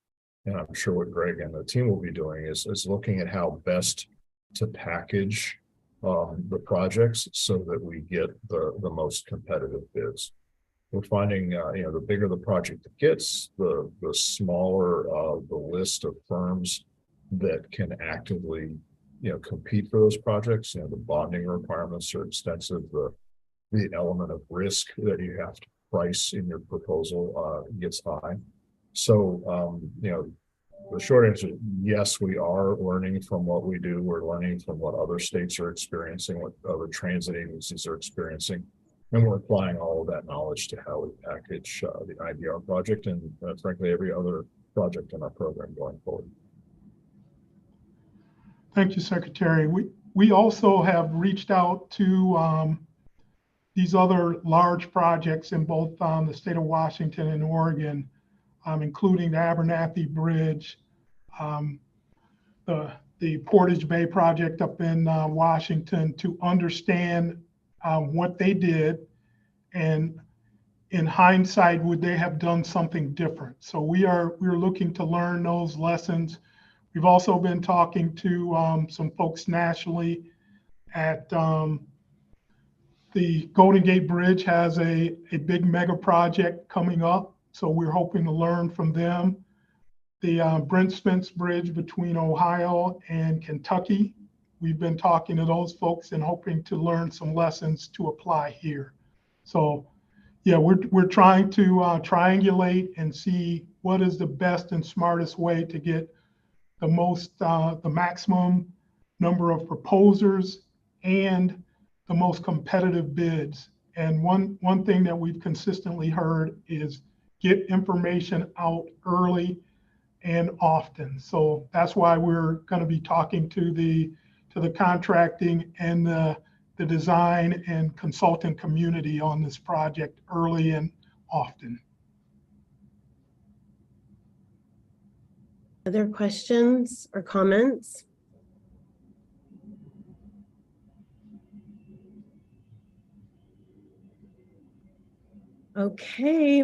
and I'm sure what Greg and the team will be doing is looking at how best to package the projects so that we get the most competitive bids. We're finding, the bigger the project gets, the smaller the list of firms that can actively, compete for those projects. The bonding requirements are extensive. The element of risk that you have to price in your proposal gets high. So, the short answer is yes, we are learning from what we do. We're learning from what other states are experiencing, what other transit agencies are experiencing. And we're applying all of that knowledge to how we package the IBR project and frankly, every other project in our program going forward. Thank you, Secretary. We also have reached out to these other large projects in both the state of Washington and Oregon, including the Abernathy Bridge, the Portage Bay project up in Washington, to understand what they did, and in hindsight, would they have done something different? So we're looking to learn those lessons. We've also been talking to some folks nationally at the Golden Gate Bridge has a big mega project coming up. So we're hoping to learn from them. The Brent Spence Bridge between Ohio and Kentucky, we've been talking to those folks and hoping to learn some lessons to apply here. So yeah, we're trying to triangulate and see what is the best and smartest way to get the maximum number of proposers and the most competitive bids. And one thing that we've consistently heard is get information out early and often. So that's why we're going to be talking to the contracting and the design and consultant community on this project early and often. Other questions or comments? Okay,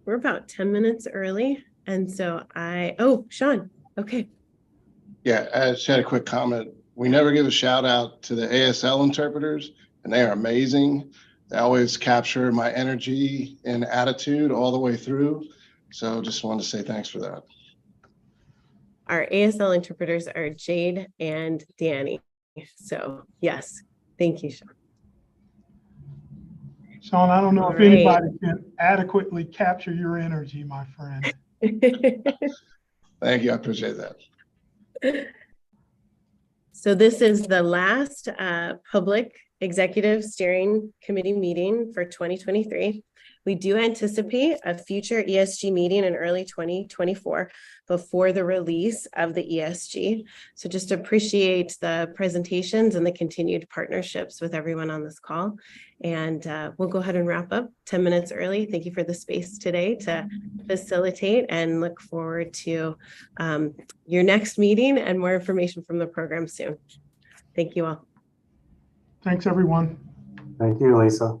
we're about 10 minutes early. And so Sean, okay. Yeah, I just had a quick comment. We never give a shout out to the ASL interpreters, and they are amazing. They always capture my energy and attitude all the way through. So just wanted to say thanks for that. Our ASL interpreters are Jade and Danny. So yes, thank you, Sean. Sean, I don't know if anybody can adequately capture your energy, my friend. Thank you, I appreciate that. So this is the last public executive steering committee meeting for 2023. We do anticipate a future ESG meeting in early 2024 before the release of the ESG. So just appreciate the presentations and the continued partnerships with everyone on this call. And we'll go ahead and wrap up 10 minutes early. Thank you for the space today to facilitate, and look forward to your next meeting and more information from the program soon. Thank you all. Thanks, everyone. Thank you, Lisa.